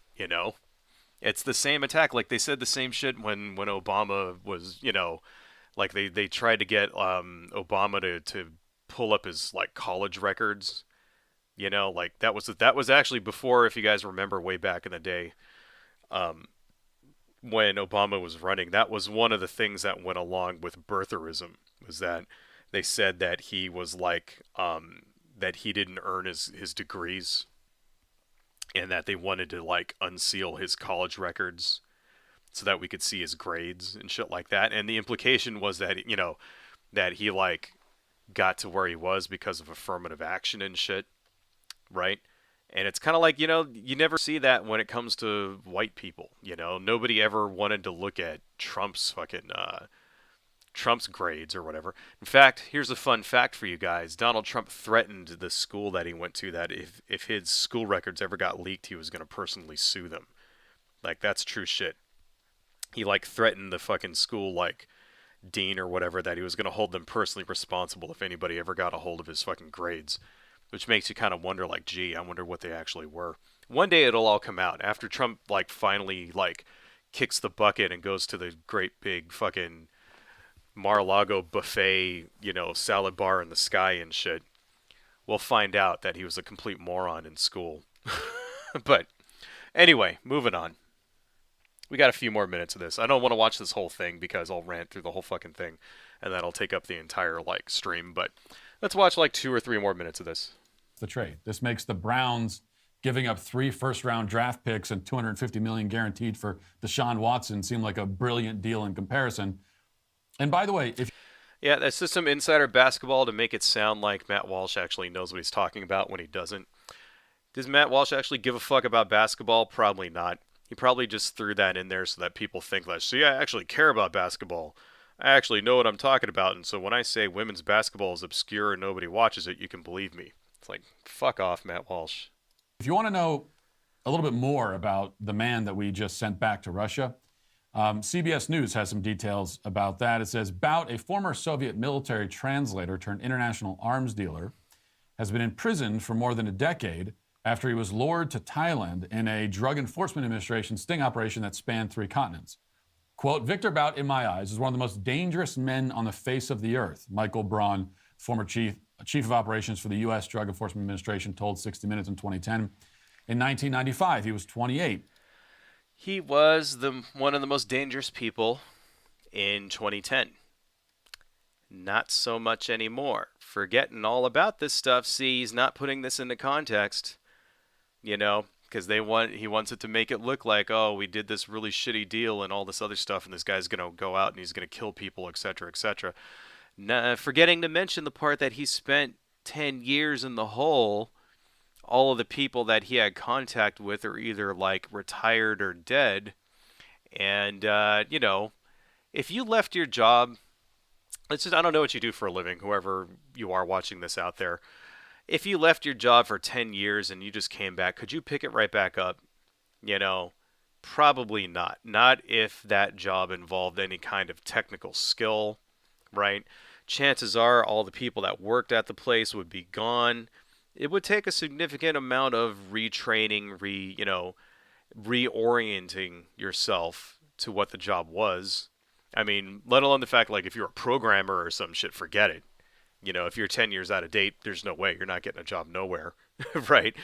It's the same attack. Like they said the same shit when Obama was, like they tried to get Obama to pull up his like college records. Like that was actually before, if you guys remember way back in the day, um, when Obama was running. That was one of the things that went along with birtherism, was that they said that he was like that he didn't earn his degrees and that they wanted to like unseal his college records so that we could see his grades and shit like that. And the implication was that that he like got to where he was because of affirmative action and shit, right? And it's kind of like, you never see that when it comes to white people. Nobody ever wanted to look at Trump's grades or whatever. In fact, here's a fun fact for you guys. Donald Trump threatened the school that he went to that if his school records ever got leaked, he was going to personally sue them. Like, that's true shit. He, like, threatened the fucking school, like, dean or whatever, that he was going to hold them personally responsible if anybody ever got a hold of his fucking grades. Which makes you kind of wonder, like, gee, I wonder what they actually were. One day it'll all come out. After Trump, like, finally, like, kicks the bucket and goes to the great big fucking Mar-a-Lago buffet, salad bar in the sky and shit, we'll find out that he was a complete moron in school. But anyway, moving on. We got a few more minutes of this. I don't want to watch this whole thing because I'll rant through the whole fucking thing. and that'll take up the entire like stream. But let's watch like 2 or 3 more minutes of this. The trade. This makes the Browns giving up 3 first-round draft picks and $250 million guaranteed for Deshaun Watson seem like a brilliant deal in comparison. And by the way, if Yeah, that's just some insider basketball to make it sound like Matt Walsh actually knows what he's talking about when he doesn't. Does Matt Walsh actually give a fuck about basketball? Probably not. He probably just threw that in there so that people think that, see, I actually care about basketball. I actually know what I'm talking about, and so when I say women's basketball is obscure and nobody watches it, you can believe me. It's like, fuck off, Matt Walsh. you want to know a little bit more about the man that we just sent back to Russia, CBS News has some details about that. It says, Bout, a former Soviet military translator turned international arms dealer, has been imprisoned for more than a decade after he was lured to Thailand in a Drug Enforcement Administration sting operation that spanned 3 continents. Quote, Victor Bout, in my eyes, is one of the most dangerous men on the face of the earth, Michael Braun, former chief of operations for the U.S. Drug Enforcement Administration, told 60 Minutes in 2010. In 1995, he was 28. He was one of the most dangerous people in 2010. Not so much anymore. Forgetting all about this stuff. See, he's not putting this into context, because he wants it to make it look like, oh, we did this really shitty deal and all this other stuff, and this guy's gonna go out and he's gonna kill people, etc., etc. Forgetting to mention the part that he spent 10 years in the hole. All of the people that he had contact with are either like retired or dead, and if you left your job, I don't know what you do for a living, whoever you are watching this out there. If you left your job for 10 years and you just came back, could you pick it right back up? Probably not. Not if that job involved any kind of technical skill, right? Chances are all the people that worked at the place would be gone. It would take a significant amount of retraining, reorienting yourself to what the job was. I mean, let alone the fact, like, if you're a programmer or some shit, forget it. If you're 10 years out of date, there's no way. You're not getting a job nowhere, right?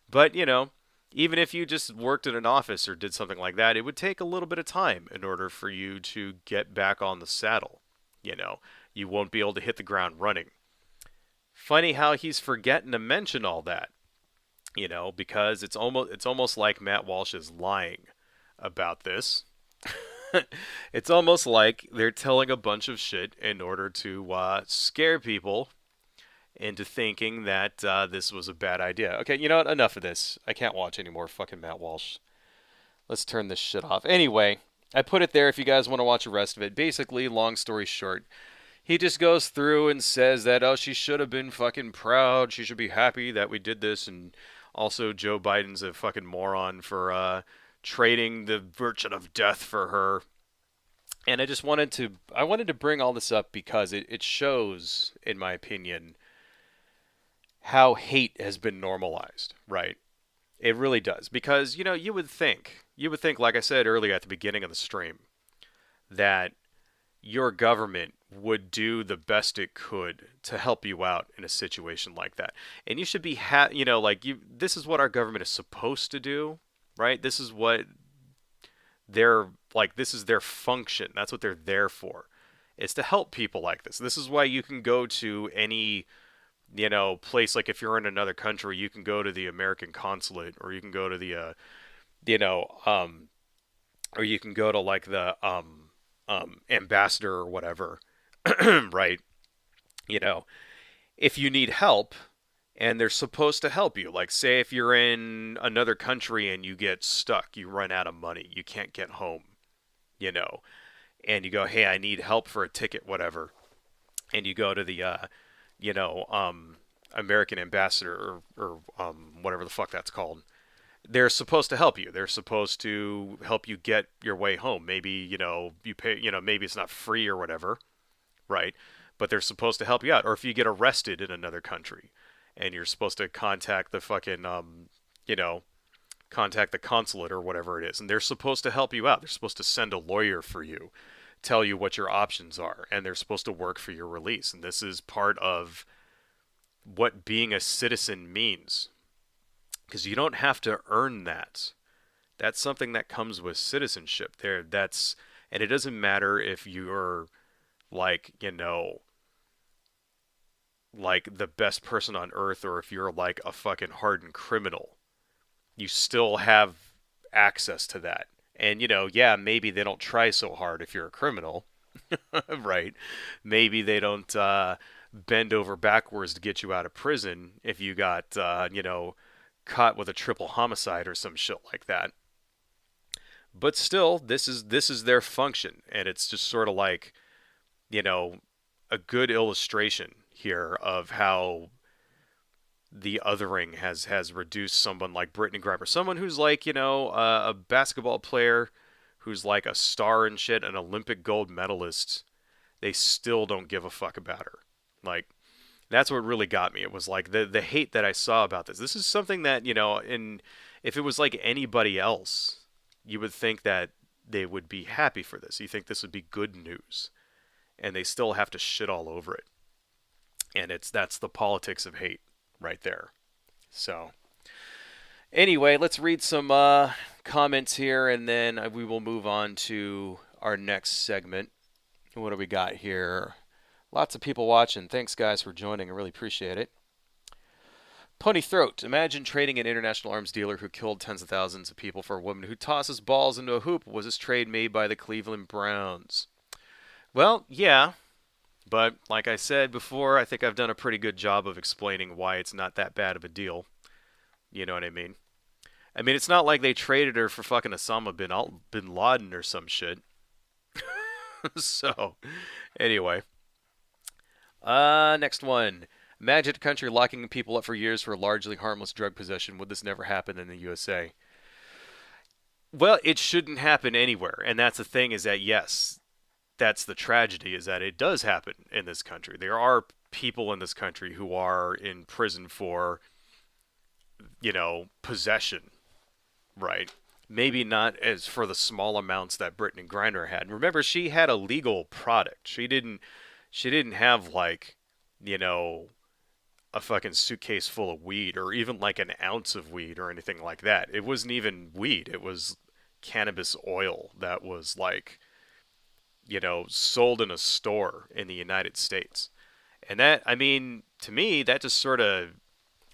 But, even if you just worked in an office or did something like that, it would take a little bit of time in order for you to get back on the saddle. You won't be able to hit the ground running. Funny how he's forgetting to mention all that, because it's almost like Matt Walsh is lying about this. It's almost like they're telling a bunch of shit in order to scare people into thinking that this was a bad idea. Okay, you know what? Enough of this. I can't watch any more fucking Matt Walsh. Let's turn this shit off. Anyway, I put it there if you guys want to watch the rest of it. Basically, long story short, he just goes through and says that, oh, she should have been fucking proud. She should be happy that we did this. And also Joe Biden's a fucking moron for trading the virtue of death for her. And I wanted to bring all this up because it shows, in my opinion, how hate has been normalized, right? It really does. Because, you would think, like I said earlier at the beginning of the stream, that your government would do the best it could to help you out in a situation like that. And you should be, this is what our government is supposed to do, right? This is what this is their function. That's what they're there for. It's to help people like this. This is why you can go to any, place, like if you're in another country, you can go to the American consulate, or you can go to the, or you can go to like the, ambassador or whatever, right? If you need help and they're supposed to help you, like say if you're in another country and you get stuck, you run out of money, you can't get home, and you go, hey, I need help for a ticket, whatever. And you go to the, American ambassador or whatever the fuck that's called. They're supposed to help you. They're supposed to help you get your way home. Maybe, you pay, maybe it's not free or whatever, right? But they're supposed to help you out. Or if you get arrested in another country and you're supposed to contact the fucking, contact the consulate or whatever it is. And they're supposed to help you out. They're supposed to send a lawyer for you, tell you what your options are, and they're supposed to work for your release. And this is part of what being a citizen means. Because you don't have to earn that. That's something that comes with citizenship. And it doesn't matter if you're like, like the best person on earth, or if you're like a fucking hardened criminal, you still have access to that. And, yeah, maybe they don't try so hard if you're a criminal, right? Maybe they don't bend over backwards to get you out of prison if you got, caught with a triple homicide or some shit like that. But still, this is their function, and it's just sort of like, you know, a good illustration here of how the othering has reduced someone like Brittney Griner, someone who's like, a basketball player who's like a star and shit, an Olympic gold medalist. They still don't give a fuck about her. Like, that's what really got me. It was like the hate that I saw about this. This is something that, in if it was like anybody else, you would think that they would be happy for this. You think this would be good news, and they still have to shit all over it. And that's the politics of hate right there. So anyway, let's read some comments here, and then we will move on to our next segment. What do we got here? Lots of people watching. Thanks, guys, for joining. I really appreciate it. Pony Throat. Imagine trading an international arms dealer who killed tens of thousands of people for a woman who tosses balls into a hoop. Was this trade made by the Cleveland Browns? Well, yeah. But like I said before, I think I've done a pretty good job of explaining why it's not that bad of a deal. You know what I mean? I mean, it's not like they traded her for fucking Osama bin Laden or some shit. So, anyway. Next one. Imagine a country locking people up for years for largely harmless drug possession. Would this never happen in the USA? Well, it shouldn't happen anywhere. And that's the thing, is that yes, that's the tragedy, is that it does happen in this country. There are people in this country who are in prison for, possession, right? Maybe not as for the small amounts that Brittney Griner had. Remember, she had a legal product. She didn't have like, you know, a fucking suitcase full of weed, or even like an ounce of weed or anything like that. It wasn't even weed. It was cannabis oil that was like, sold in a store in the United States. And that, I mean, to me, that just sort of,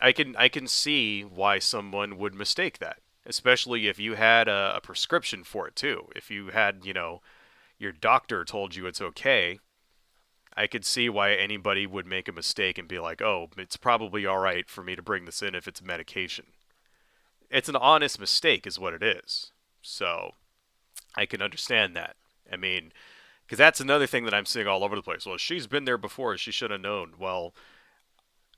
I can see why someone would mistake that, especially if you had a prescription for it too. If you had, your doctor told you it's okay, I could see why anybody would make a mistake and be like, oh, it's probably all right for me to bring this in if it's medication. It's an honest mistake, is what it is. So I can understand that. I mean, because that's another thing that I'm seeing all over the place. Well, she's been there before. She should have known. Well,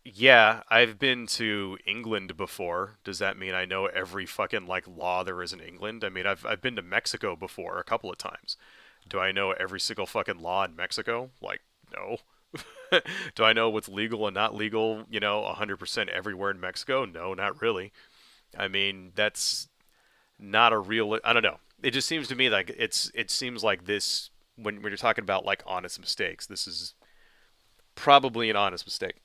yeah, I've been to England before. Does that mean I know every fucking like law there is in England? I mean, I've been to Mexico before a couple of times. Do I know every single fucking law in Mexico? Like, no. Do I know what's legal and not legal, 100% everywhere in Mexico? No, not really. I mean, that's not a real. I don't know. It just seems to me like it seems like this, when you're talking about like honest mistakes, this is probably an honest mistake.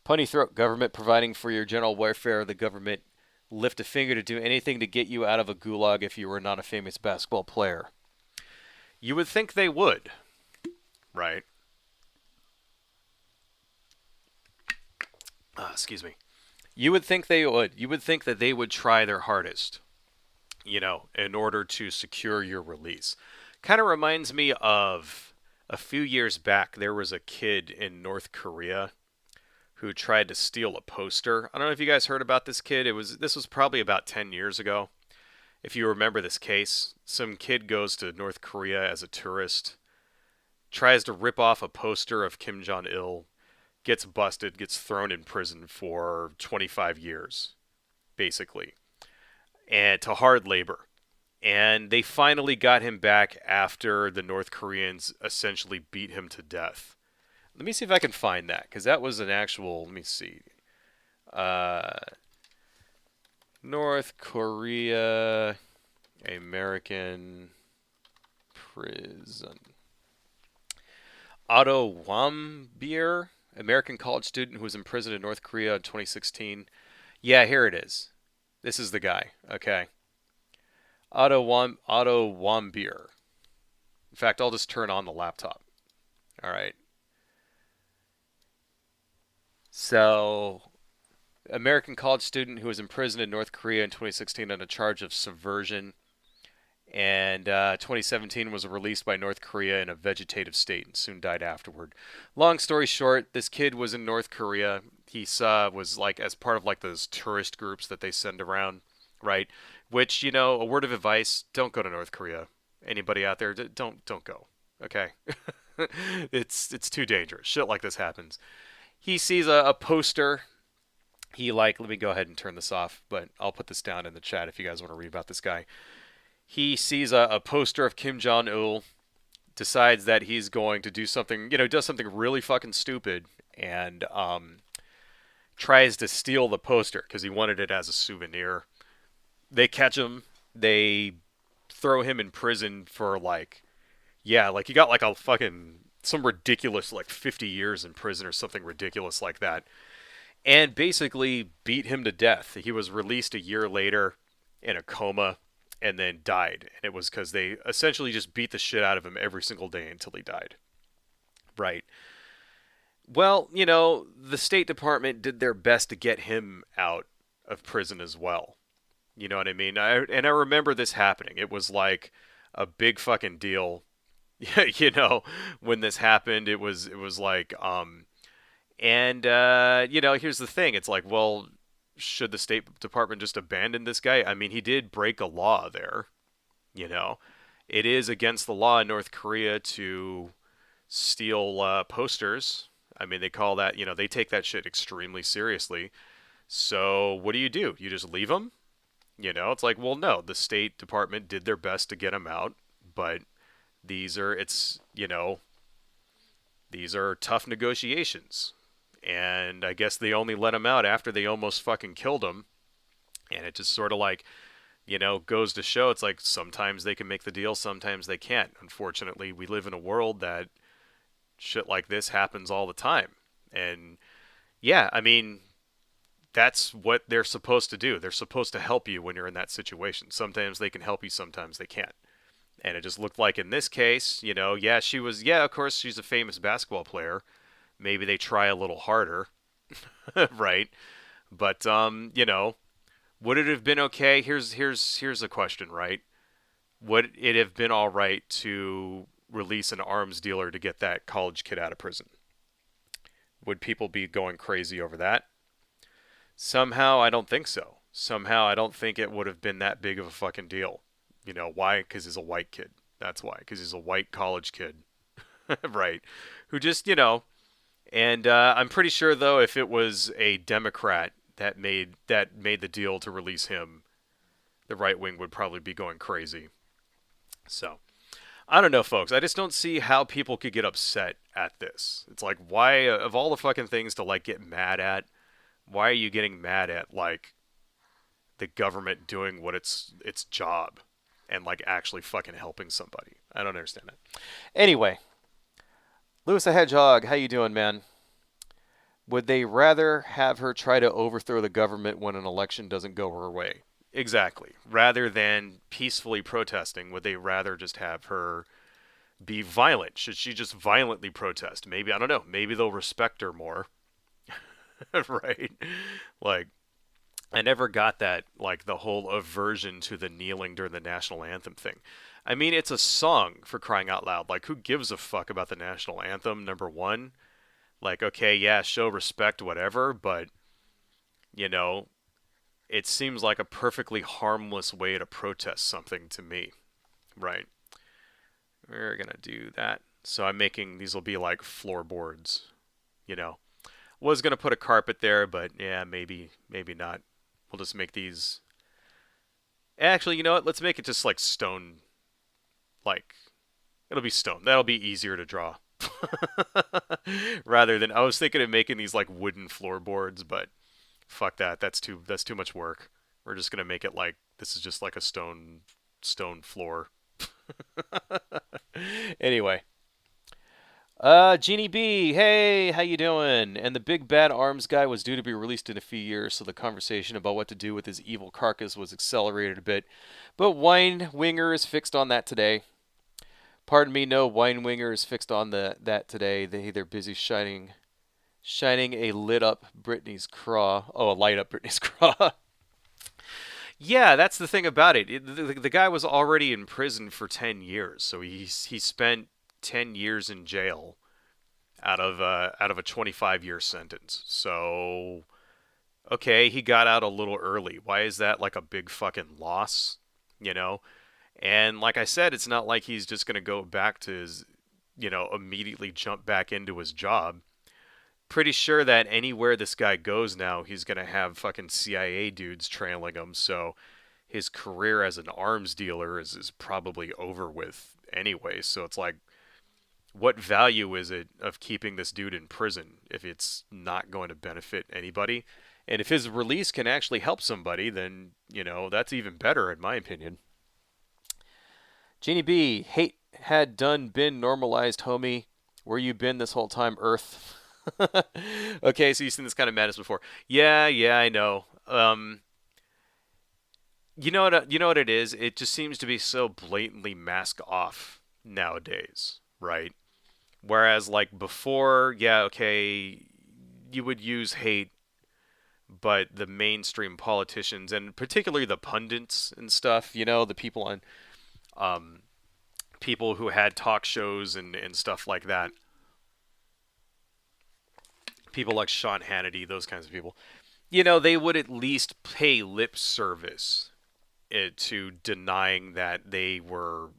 Punny throat. Government providing for your general welfare. The government lift a finger to do anything to get you out of a gulag if you were not a famous basketball player. You would think they would, right? Excuse me. You would think they would. You would think that they would try their hardest, in order to secure your release. Kind of reminds me of a few years back, there was a kid in North Korea who tried to steal a poster. I don't know if you guys heard about this kid. This was probably about 10 years ago. If you remember this case, some kid goes to North Korea as a tourist, tries to rip off a poster of Kim Jong-il, gets busted, gets thrown in prison for 25 years, basically, and to hard labor. And they finally got him back after the North Koreans essentially beat him to death. Let me see if I can find that, because that was an actual, let me see. Uh, North Korea American prison. Otto Wambier, American college student who was imprisoned in North Korea in 2016. Yeah, here it is. This is the guy. Okay. Otto Wambier. In fact, I'll just turn on the laptop. All right. So, American college student who was imprisoned in North Korea in 2016 on a charge of subversion, and 2017 was released by North Korea in a vegetative state and soon died afterward. Long story short, this kid was in North Korea. He was like as part of like those tourist groups that they send around, right? Which, a word of advice: don't go to North Korea. Anybody out there, don't go. Okay, it's too dangerous. Shit like this happens. He sees a poster. Let me go ahead and turn this off, but I'll put this down in the chat if you guys want to read about this guy. He sees a poster of Kim Jong Il, decides that he's going to do something, does something really fucking stupid, and tries to steal the poster because he wanted it as a souvenir. They catch him. They throw him in prison for he got like a fucking some ridiculous like 50 years in prison or something ridiculous like that, and basically beat him to death. He was released a year later in a coma and then died. And it was because they essentially just beat the shit out of him every single day until he died. Right. Well, the State Department did their best to get him out of prison as well. You know what I mean? I remember this happening. It was like a big fucking deal. When this happened, it was like here's the thing. It's like, well, should the State Department just abandon this guy? I mean, he did break a law there. You know, it is against the law in North Korea to steal posters. I mean, they call that, they take that shit extremely seriously. So what do? You just leave him? It's like, well, no, the State Department did their best to get him out, but these are tough negotiations. And I guess they only let him out after they almost fucking killed him. And it just sort of like, goes to show it's like sometimes they can make the deal, sometimes they can't. Unfortunately, we live in a world that shit like this happens all the time. And yeah, I mean, that's what they're supposed to do. They're supposed to help you when you're in that situation. Sometimes they can help you, sometimes they can't. And it just looked like in this case, of course, she's a famous basketball player. Maybe they try a little harder, right? But would it have been okay? Here's a question, right? Would it have been all right to release an arms dealer to get that college kid out of prison? Would people be going crazy over that? Somehow, I don't think so. Somehow, I don't think it would have been that big of a fucking deal. Why? Because he's a white kid. That's why. Because he's a white college kid, right? Who just, And I'm pretty sure, though, if it was a Democrat that made the deal to release him, the right wing would probably be going crazy. So, I don't know, folks. I just don't see how people could get upset at this. It's like, why, of all the fucking things to like get mad at, why are you getting mad at like the government doing what its job and like actually fucking helping somebody? I don't understand that. Anyway, Lewis the Hedgehog, how you doing, man? Would they rather have her try to overthrow the government when an election doesn't go her way? Exactly. Rather than peacefully protesting, would they rather just have her be violent? Should she just violently protest? Maybe, I don't know, maybe they'll respect her more. Right? Like, I never got that, like, the whole aversion to the kneeling during the national anthem thing. I mean, it's a song, for crying out loud. Like, who gives a fuck about the national anthem, number one? Like, okay, yeah, show respect, whatever, but, it seems like a perfectly harmless way to protest something to me, right? We're gonna do that. So I'm making, these will be like floorboards, Was gonna put a carpet there, but yeah, maybe not. We'll just make these. Actually, you know what? Let's make it just like stone. Like, it'll be stone. That'll be easier to draw. Rather than, I was thinking of making these like wooden floorboards, but fuck that. That's too much work. We're just gonna make it like this is just like a stone floor. Anyway. Genie B, hey, how you doing? And the big bad arms guy was due to be released in a few years, so the conversation about what to do with his evil carcass was accelerated a bit. But Wine Winger is fixed on that today. Pardon me, no wine winger is fixed on that today. They're busy shining a lit up Brittany's craw. Oh, a light up Brittany's craw. Yeah, that's the thing about it. The guy was already in prison for 10 years, so he spent 10 years in jail out of a 25-year sentence. So, okay, he got out a little early. Why is that like a big fucking loss, you know? And like I said, it's not like he's just going to go back to his, immediately jump back into his job. Pretty sure that anywhere this guy goes now, he's going to have fucking CIA dudes trailing him. So his career as an arms dealer is probably over with anyway. So it's like, what value is it of keeping this dude in prison if it's not going to benefit anybody? And if his release can actually help somebody, then, that's even better in my opinion. Jeannie B, hate had done been normalized, homie. Where you been this whole time, Earth? Okay, so you've seen this kind of madness before. Yeah, I know. You know what it is? It just seems to be so blatantly mask off nowadays, right? Whereas like before, yeah, okay, you would use hate, but the mainstream politicians and particularly the pundits and stuff, the people on um people who had talk shows and stuff like that. People like Sean Hannity, those kinds of people. They would at least pay lip service to denying that they were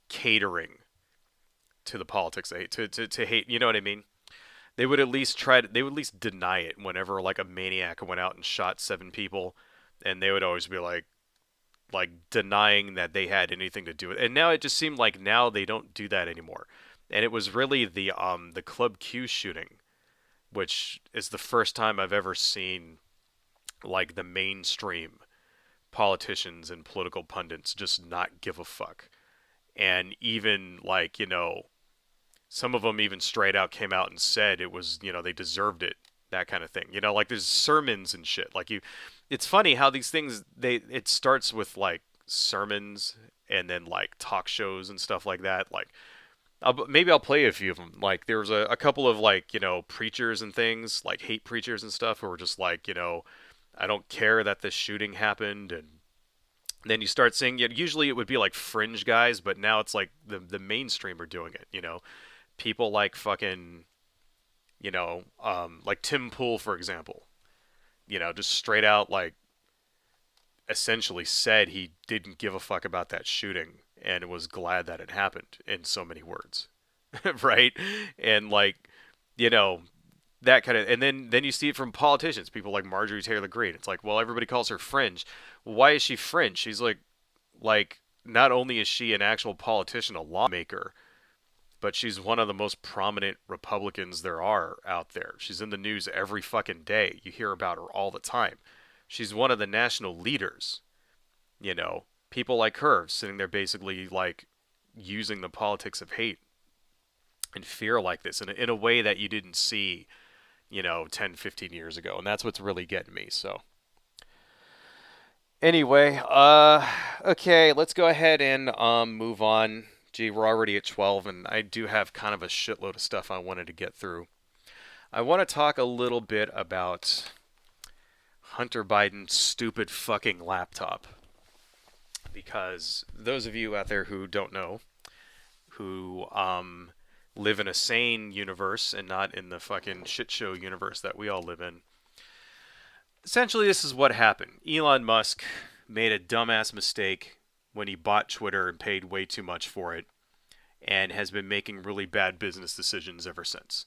catering to the politics they hate, to hate. You know what I mean? They would at least they would at least deny it whenever like a maniac went out and shot 7 people, and they would always be like denying that they had anything to do with it. And now it just seemed like now they don't do that anymore. And it was really the Club Q shooting, which is the first time I've ever seen like the mainstream politicians and political pundits just not give a fuck. And even like, some of them even straight out came out and said it was, they deserved it, that kind of thing. Like there's sermons and shit. Like it's funny how these things it starts with like sermons and then like talk shows and stuff like that. Like maybe I'll play a few of them. Like there was a couple of like preachers and things like hate preachers and stuff who were just like I don't care that this shooting happened. And then you start seeing usually it would be like fringe guys, but now it's like the mainstream are doing it. People like fucking like Tim Pool, for example. Just straight out like essentially said he didn't give a fuck about that shooting and was glad that it happened in so many words. Right? And like, you know, that kind of, and then you see it from politicians, people like Marjorie Taylor Greene. It's like, well, everybody calls her fringe. Why is she fringe? She's like not only is she an actual politician, a lawmaker, but she's one of the most prominent Republicans there are out there. She's in the news every fucking day. You hear about her all the time. She's one of the national leaders. People like her sitting there basically like using the politics of hate and fear like this in a way that you didn't see, 10, 15 years ago. And that's what's really getting me. So anyway, okay, let's go ahead and move on. Gee, we're already at 12, and I do have kind of a shitload of stuff I wanted to get through. I want to talk a little bit about Hunter Biden's stupid fucking laptop. Because those of you out there who don't know, who live in a sane universe and not in the fucking shit show universe that we all live in, essentially this is what happened. Elon Musk made a dumbass mistake when he bought Twitter and paid way too much for it, and has been making really bad business decisions ever since.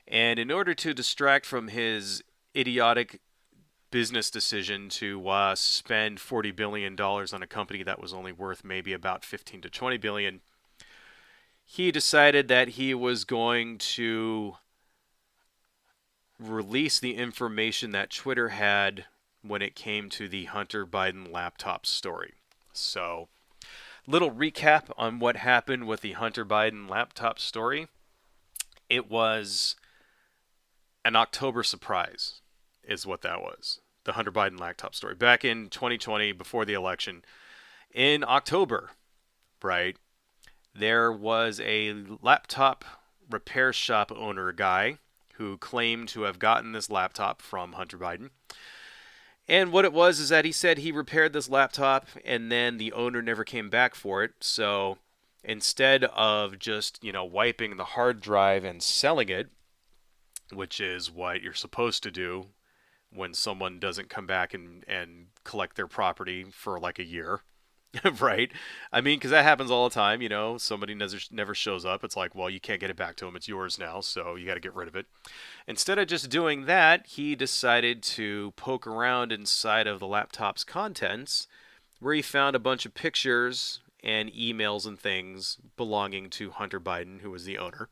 And in order to distract from his idiotic business decision to spend $40 billion on a company that was only worth maybe about 15 to 20 billion, he decided that he was going to release the information that Twitter had when it came to the Hunter Biden laptop story. So, little recap on what happened with the Hunter Biden laptop story. It was an October surprise, is what that was. The Hunter Biden laptop story. Back in 2020, before the election, in October, right? there was a laptop repair shop owner guy who claimed to have gotten this laptop from Hunter Biden. And what it was is that he said he repaired this laptop and then the owner never came back for it. So instead of just, wiping the hard drive and selling it, which is what you're supposed to do when someone doesn't come back and collect their property for like a year, right? I mean, because that happens all the time. Somebody never shows up. It's like, well, you can't get it back to them. It's yours now, so you got to get rid of it. Instead of just doing that, he decided to poke around inside of the laptop's contents, where he found a bunch of pictures and emails and things belonging to Hunter Biden, who was the owner.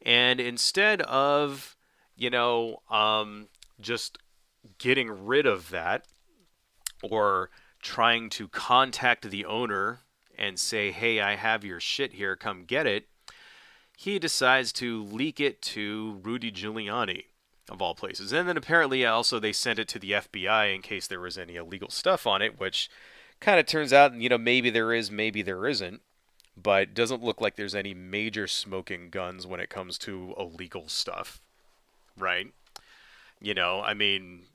And instead of, just getting rid of that or trying to contact the owner and say, hey, I have your shit here, come get it, he decides to leak it to Rudy Giuliani, of all places. And then apparently also they sent it to the FBI in case there was any illegal stuff on it, which kind of turns out, maybe there is, maybe there isn't. But doesn't look like there's any major smoking guns when it comes to illegal stuff, right? I mean,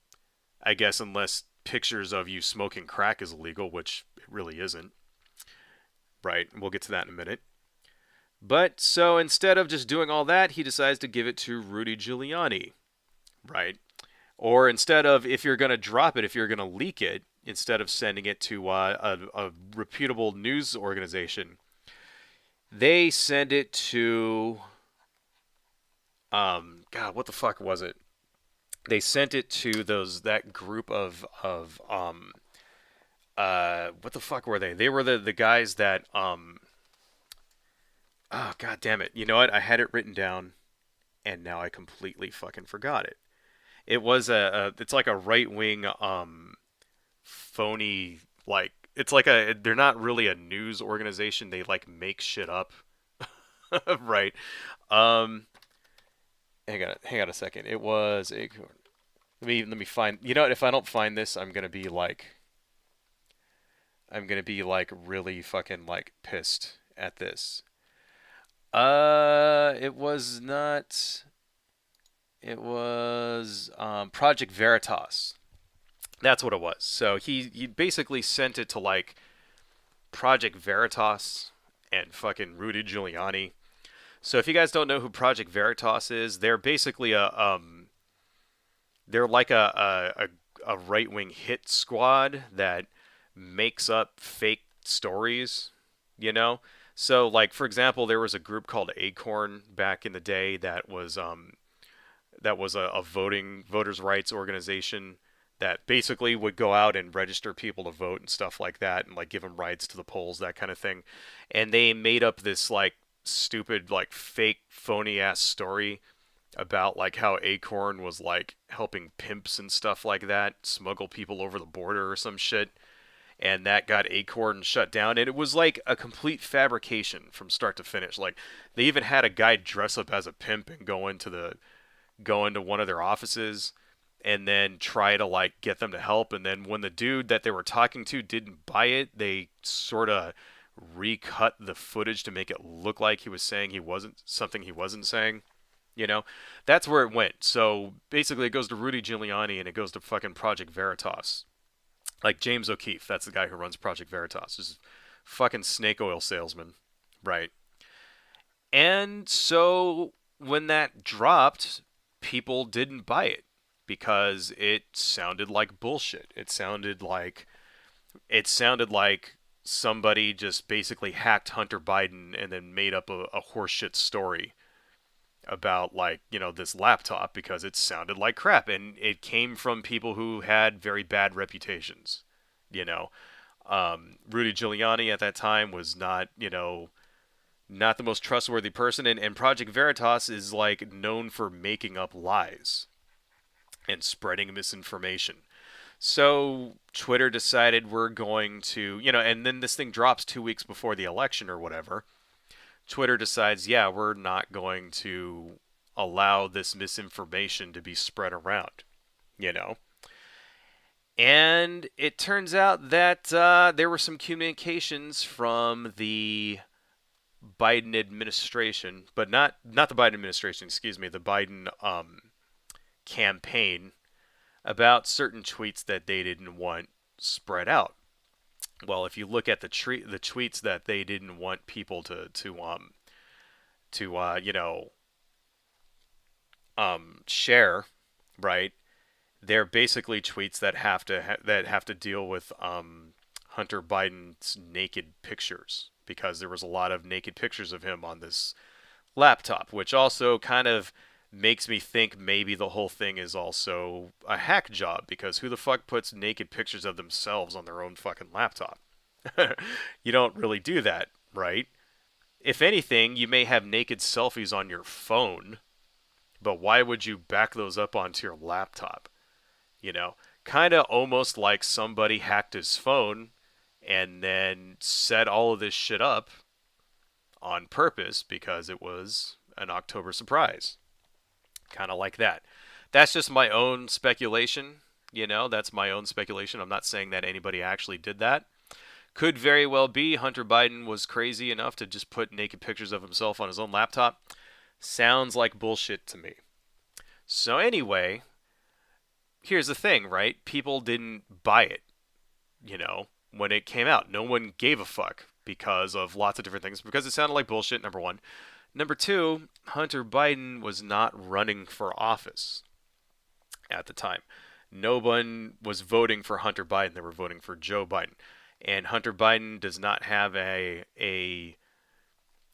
I guess unless pictures of you smoking crack is illegal, which it really isn't, right? We'll get to that in a minute. But so instead of just doing all that, he decides to give it to Rudy Giuliani, right? Or instead of, if you're going to drop it, if you're going to leak it, instead of sending it to a reputable news organization, they send it to, God, what the fuck was it? They sent it to that group of what the fuck were they? They were the guys that oh, god damn it. You know what? I had it written down and now I completely fucking forgot it. It was it's like a right-wing phony, like, it's like they're not really a news organization. They like make shit up. Right. Um hang on a second. It was a let me find, what, if I don't find this, I'm gonna be like really fucking like pissed at this. It was not. It was Project Veritas. That's what it was. So he basically sent it to like Project Veritas and fucking Rudy Giuliani. So if you guys don't know who Project Veritas is, they're basically they're like a right wing hit squad that makes up fake stories, you know? So like for example, there was a group called Acorn back in the day that was a voters rights organization that basically would go out and register people to vote and stuff like that and like give them rights to the polls, that kind of thing. And they made up this like stupid like fake phony ass story about like how Acorn was like helping pimps and stuff like that smuggle people over the border or some shit, and that got Acorn shut down. And it was like a complete fabrication from start to finish. Like they even had a guy dress up as a pimp and go into one of their offices and then try to like get them to help. And then when the dude that they were talking to didn't buy it, they sort of recut the footage to make it look like he was saying he wasn't something he wasn't saying. You know, that's where it went. So basically, it goes to Rudy Giuliani and it goes to fucking Project Veritas. Like James O'Keefe, that's the guy who runs Project Veritas. Just fucking snake oil salesman, right? And so when that dropped, people didn't buy it because it sounded like bullshit. It sounded like somebody just basically hacked Hunter Biden and then made up a horseshit story about like this laptop because it sounded like crap, and it came from people who had very bad reputations. you know Rudy Giuliani at that time was not the most trustworthy person, and Project Veritas is like known for making up lies and spreading misinformation. So Twitter decided we're going to, and then this thing drops 2 weeks before the election or whatever. Twitter decides, yeah, we're not going to allow this misinformation to be spread around, you know. And it turns out that there were some communications from the Biden administration, but not the Biden administration, excuse me, the Biden campaign about certain tweets that they didn't want spread out. Well, if you look at the tweets that they didn't want people to share, right? They're basically tweets that have to deal with Hunter Biden's naked pictures, because there was a lot of naked pictures of him on this laptop, which also kind of makes me think maybe the whole thing is also a hack job, because who the fuck puts naked pictures of themselves on their own fucking laptop? You don't really do that, right? If anything, you may have naked selfies on your phone, but why would you back those up onto your laptop? You know, kind of almost like somebody hacked his phone and then set all of this shit up on purpose because it was an October surprise. Kind of like that. That's just my own speculation. That's my own speculation. I'm not saying that anybody actually did that. Could very well be Hunter Biden was crazy enough to just put naked pictures of himself on his own laptop. Sounds like bullshit to me. So, anyway, here's the thing, right? People didn't buy it, when it came out. No one gave a fuck because of lots of different things. Because it sounded like bullshit, number one. Number two, Hunter Biden was not running for office at the time. No one was voting for Hunter Biden. They were voting for Joe Biden. And Hunter Biden does not have a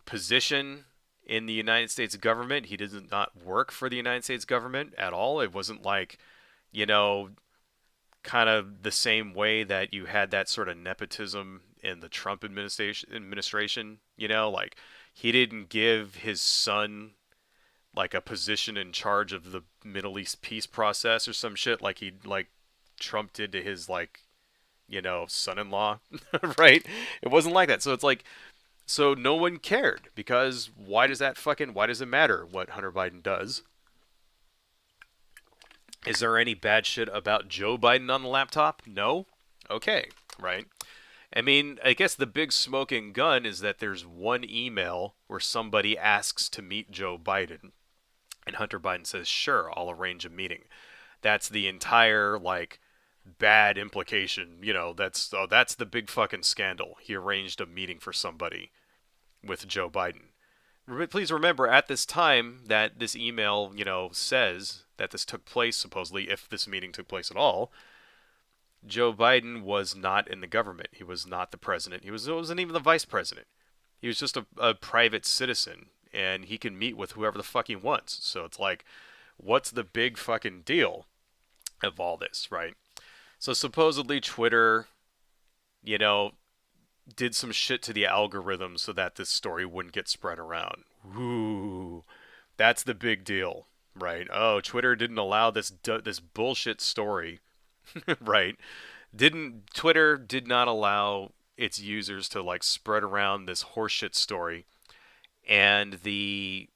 position in the United States government. He does not work for the United States government at all. It wasn't like, you know, kind of the same way that you had that sort of nepotism in the Trump administration, like he didn't give his son like a position in charge of the Middle East peace process or some shit like he like Trump did to his son-in-law, right? It wasn't like that. So it's like, so no one cared, because why does it matter what Hunter Biden does? Is there any bad shit about Joe Biden on the laptop? No? Okay, right? I mean, I guess the big smoking gun is that there's one email where somebody asks to meet Joe Biden, and Hunter Biden says, sure, I'll arrange a meeting. That's the entire, bad implication. That's the big fucking scandal. He arranged a meeting for somebody with Joe Biden. Please remember, at this time that this email, says that this took place, supposedly, if this meeting took place at all, Joe Biden was not in the government. He was not the president. Wasn't even the vice president. He was just a private citizen, and he can meet with whoever the fuck he wants. So it's like, what's the big fucking deal of all this, right? So supposedly Twitter, did some shit to the algorithm so that this story wouldn't get spread around. Ooh, that's the big deal, right? Oh, Twitter didn't allow this bullshit story, right? Twitter did not allow its users to spread around this horseshit story, and the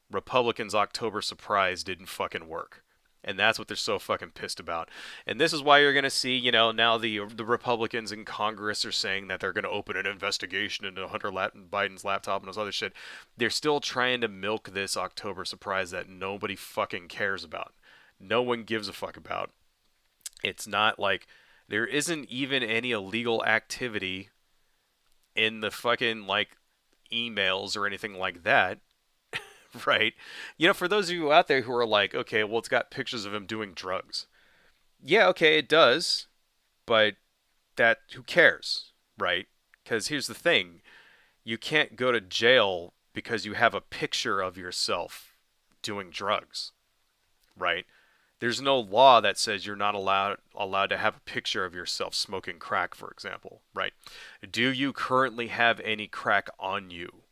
Republicans' October surprise didn't fucking work. And that's what they're so fucking pissed about. And this is why you're going to see, now the Republicans in Congress are saying that they're going to open an investigation into Hunter Biden's laptop and this other shit. They're still trying to milk this October surprise that nobody fucking cares about. No one gives a fuck about. It's not like there isn't even any illegal activity in the fucking, emails or anything like that. Right? For those of you out there who are like, okay, well, it's got pictures of him doing drugs. Yeah, okay, it does. But who cares? Right? Because here's the thing. You can't go to jail because you have a picture of yourself doing drugs. Right? There's no law that says you're not allowed to have a picture of yourself smoking crack, for example. Right? Do you currently have any crack on you?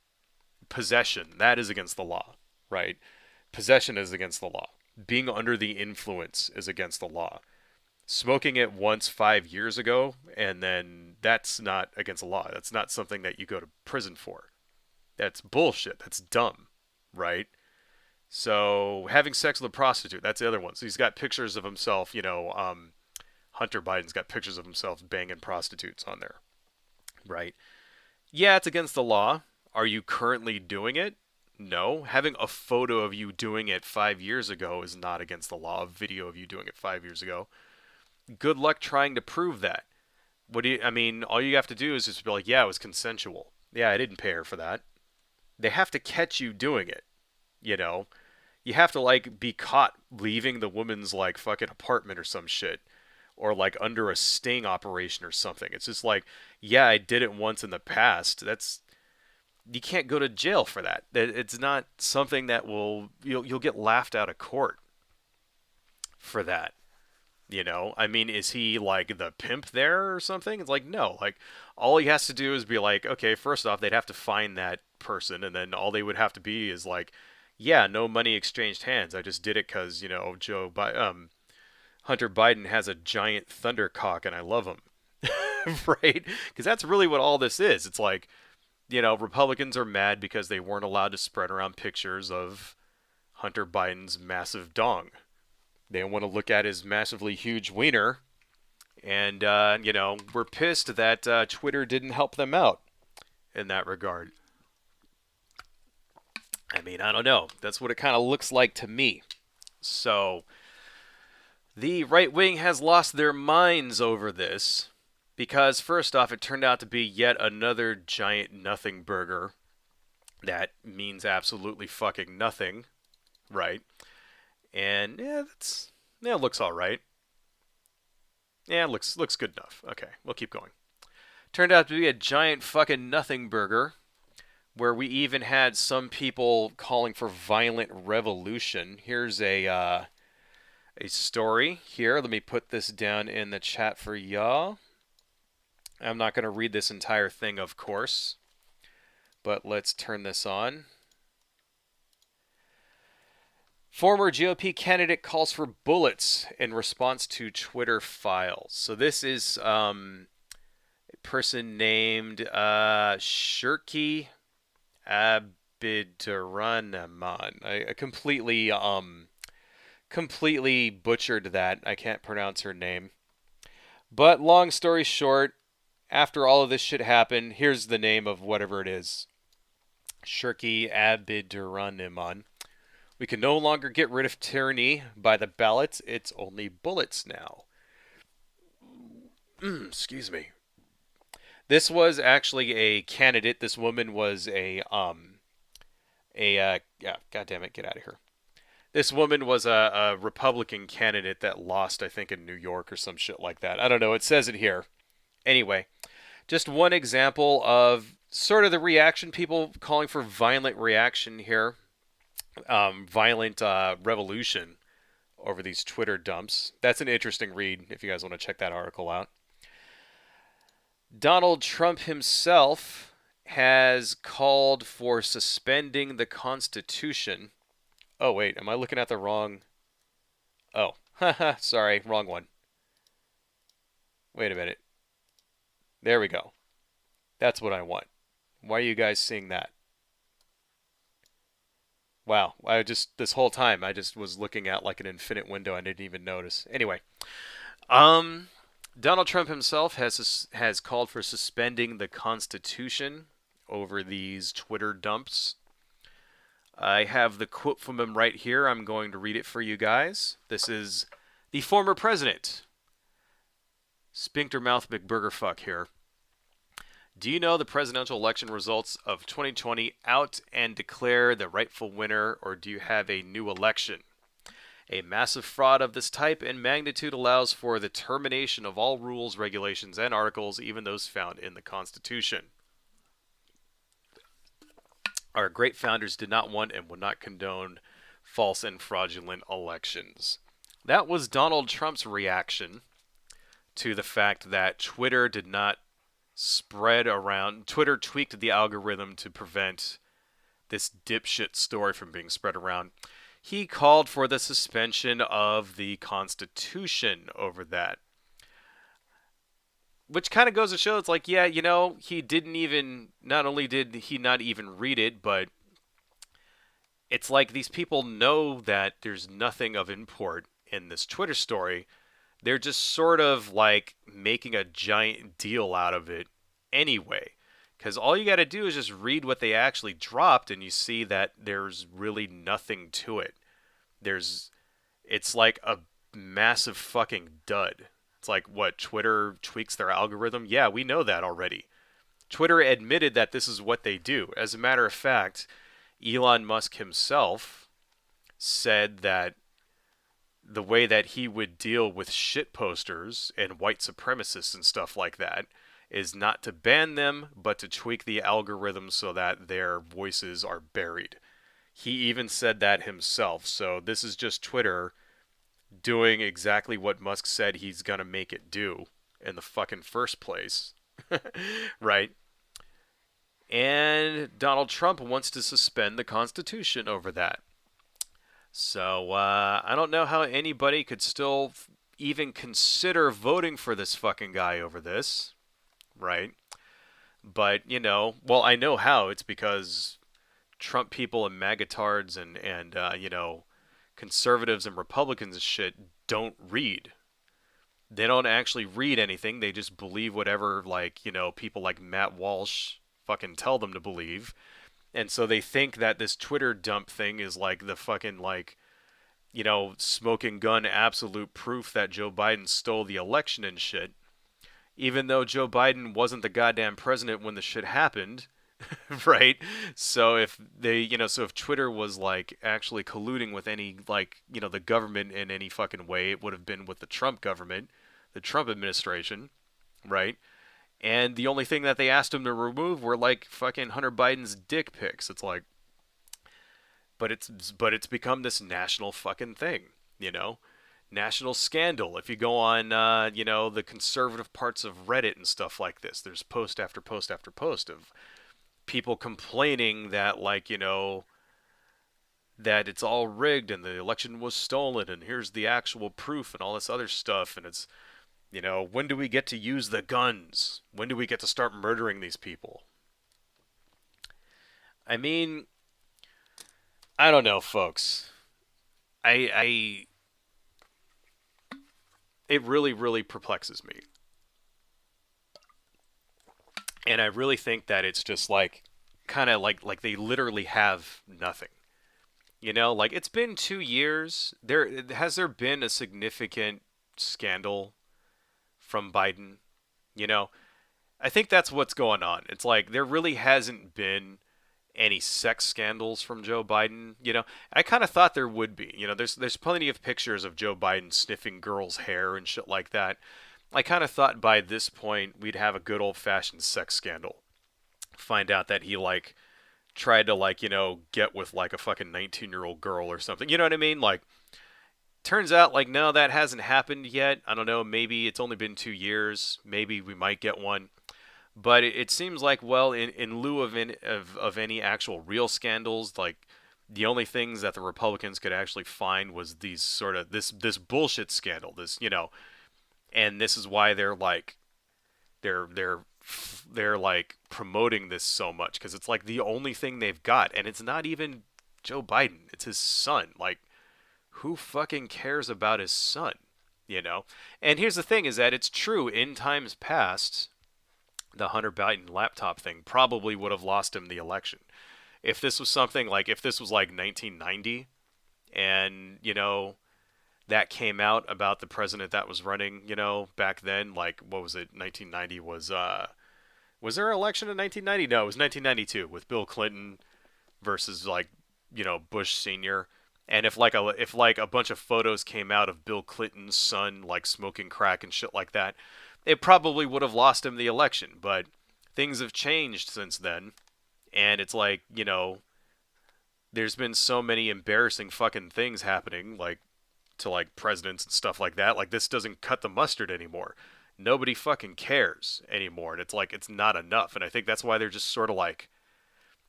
Possession, that is against the law, right? Possession is against the law. Being under the influence is against the law. Smoking it once 5 years ago, and then that's not against the law. That's not something that you go to prison for. That's bullshit. That's dumb, right? So having sex with a prostitute, that's the other one. So he's got pictures of himself, Hunter Biden's got pictures of himself banging prostitutes on there, right? Yeah, it's against the law. Are you currently doing it? No. Having a photo of you doing it 5 years ago is not against the law. A video of you doing it 5 years ago. Good luck trying to prove that. What do you? I mean, all you have to do is just be like, yeah, it was consensual. Yeah, I didn't pay her for that. They have to catch you doing it. You know, you have to like be caught leaving the woman's like fucking apartment or some shit, or like under a sting operation or something. It's just like, yeah, I did it once in the past. That's You can't go to jail for that. It's not something that you'll get laughed out of court for that. I mean, is he like the pimp there or something? It's like, no. Like, all he has to do is be like, okay, first off, they'd have to find that person, and then all they would have to be is like, yeah, no money exchanged hands. I just did it because Hunter Biden has a giant thunder cock, and I love him, right? Because that's really what all this is. It's like, Republicans are mad because they weren't allowed to spread around pictures of Hunter Biden's massive dong. They want to look at his massively huge wiener, and we're pissed that Twitter didn't help them out in that regard. I mean, I don't know. That's what it kind of looks like to me. So the right wing has lost their minds over this because, first off, it turned out to be yet another giant nothing burger that means absolutely fucking nothing, right? And yeah, it looks all right. Yeah, it looks good enough. Okay, we'll keep going. Turned out to be a giant fucking nothing burger, where we even had some people calling for violent revolution. Here's a story here. Let me put this down in the chat for y'all. I'm not going to read this entire thing, of course, but let's turn this on. Former GOP candidate calls for bullets in response to Twitter files. So this is a person named Shirky Abidurrahman. I completely butchered that. I can't pronounce her name. But long story short, after all of this shit happened, here's the name of whatever it is. Shirky Abidurrahman. We can no longer get rid of tyranny by the ballots. It's only bullets now. Excuse me. This was actually a candidate. This woman was yeah, God damn it, get out of here. This woman was a Republican candidate that lost, I think, in New York or some shit like that. I don't know. It says it here. Anyway, just one example of sort of the reaction, people calling for violent reaction here. Violent revolution over these Twitter dumps. That's an interesting read if you guys want to check that article out. Donald Trump himself has called for suspending the Constitution. Oh, wait, am I looking at the wrong... Oh, haha, sorry, wrong one. Wait a minute. There we go. That's what I want. Why are you guys seeing that? Wow, this whole time I just was looking at like an infinite window. I didn't even notice. Anyway, Donald Trump himself has called for suspending the Constitution over these Twitter dumps. I have the quote from him right here. I'm going to read it for you guys. This is the former president, Sphinctermouth McBurgerfuck here. Do you know the presidential election results of 2020 out and declare the rightful winner, or do you have a new election? A massive fraud of this type and magnitude allows for the termination of all rules, regulations, and articles, even those found in the Constitution. Our great founders did not want and would not condone false and fraudulent elections. That was Donald Trump's reaction to the fact that Twitter did not spread around. Twitter tweaked the algorithm to prevent this dipshit story from being spread around. He called for the suspension of the Constitution over that. Which kind of goes to show, it's like, yeah, he didn't even, not only did he not even read it, but it's like these people know that there's nothing of import in this Twitter story. They're just sort of like making a giant deal out of it anyway. Because all you got to do is just read what they actually dropped, and you see that there's really nothing to it. There's, it's like a massive fucking dud. It's like, what, Twitter tweaks their algorithm? Yeah, we know that already. Twitter admitted that this is what they do. As a matter of fact, Elon Musk himself said that the way that he would deal with shit posters and white supremacists and stuff like that is not to ban them, but to tweak the algorithm so that their voices are buried. He even said that himself. So this is just Twitter doing exactly what Musk said he's going to make it do in the fucking first place. Right? And Donald Trump wants to suspend the Constitution over that. So I don't know how anybody could still even consider voting for this fucking guy over this, right? But well, I know how. It's because Trump people and magatards and conservatives and Republicans and shit don't read. They don't actually read anything. They just believe whatever people like Matt Walsh fucking tell them to believe. And so they think that this Twitter dump thing is like the fucking smoking gun absolute proof that Joe Biden stole the election and shit. Even though Joe Biden wasn't the goddamn president when the shit happened, right? So if Twitter was like actually colluding with any the government in any fucking way, it would have been with the Trump government, the Trump administration, right? And the only thing that they asked him to remove were like fucking Hunter Biden's dick pics. It's like, but it's become this national fucking thing, national scandal. If you go on, the conservative parts of Reddit and stuff like this, there's post after post after post of people complaining that that it's all rigged and the election was stolen and here's the actual proof and all this other stuff. And it's, when do we get to use the guns? When do we get to start murdering these people? I mean, I don't know, folks. I it really, really perplexes me. And I really think that it's just kind of like they literally have nothing. Like it's been 2 years. Has there been a significant scandal from Biden? You know, I think that's what's going on. It's like there really hasn't been any sex scandals from Joe Biden. I kind of thought there would be. There's plenty of pictures of Joe Biden sniffing girls' hair and shit like that. I kind of thought by this point we'd have a good old-fashioned sex scandal. Find out that he tried to get with a fucking 19-year-old girl or something. You know what I mean? Turns out no, that hasn't happened yet. I don't know, maybe it's only been 2 years. Maybe we might get one. But it seems like, well, in lieu of any actual real scandals, the only things that the Republicans could actually find was these sort of this bullshit scandal, and this is why they're promoting this so much, because it's the only thing they've got, and it's not even Joe Biden, it's his son. Who fucking cares about his son, And here's the thing: is that it's true in times past, the Hunter Biden laptop thing probably would have lost him the election. If this was something if this was 1990 and, that came out about the president that was running, back then, what was it, 1990 was there an election in 1990? No, it was 1992 with Bill Clinton versus Bush Sr. And if a bunch of photos came out of Bill Clinton's son smoking crack and shit like that, it probably would have lost him the election. But things have changed since then, and it's there's been so many embarrassing fucking things happening to presidents and stuff like that. This doesn't cut the mustard anymore. Nobody fucking cares anymore, and it's not enough. And I think that's why they're just sort of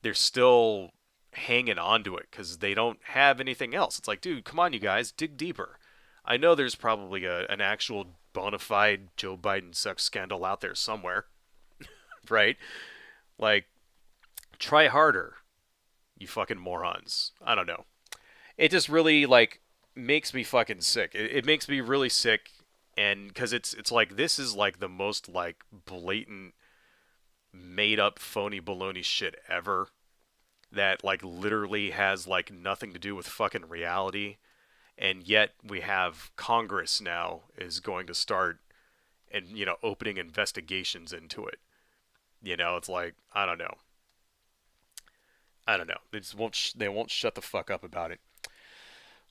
they're still hanging on to it, because they don't have anything else. It's dude, come on, you guys, dig deeper. I know there's probably an actual bona fide Joe Biden sex scandal out there somewhere, right? Try harder, you fucking morons. I don't know. It just really makes me fucking sick. It makes me really sick, and because it's this is the most blatant made up phony baloney shit ever that like literally has like nothing to do with fucking reality. And yet we have Congress now is going to start and opening investigations into it. It's like I don't know. They just won't shut the fuck up about it.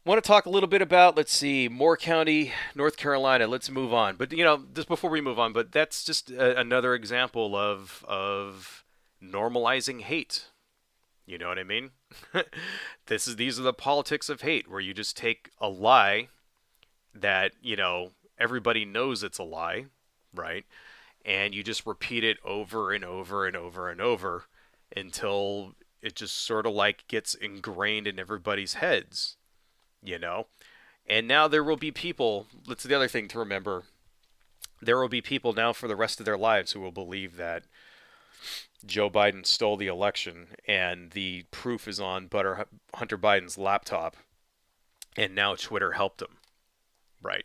Want to talk a little bit about, let's see, Moore County, North Carolina. Let's move on. But just before we move on, but that's just another example of normalizing hate. You know what I mean? These are the politics of hate, where you just take a lie that everybody knows it's a lie, right? And you just repeat it over and over and over and over until it just sort of like gets ingrained in everybody's heads, you know? And now there will be people, that's the other thing to remember. There will be people now for the rest of their lives who will believe that Joe Biden stole the election and the proof is on Hunter Biden's laptop and now Twitter helped him. Right.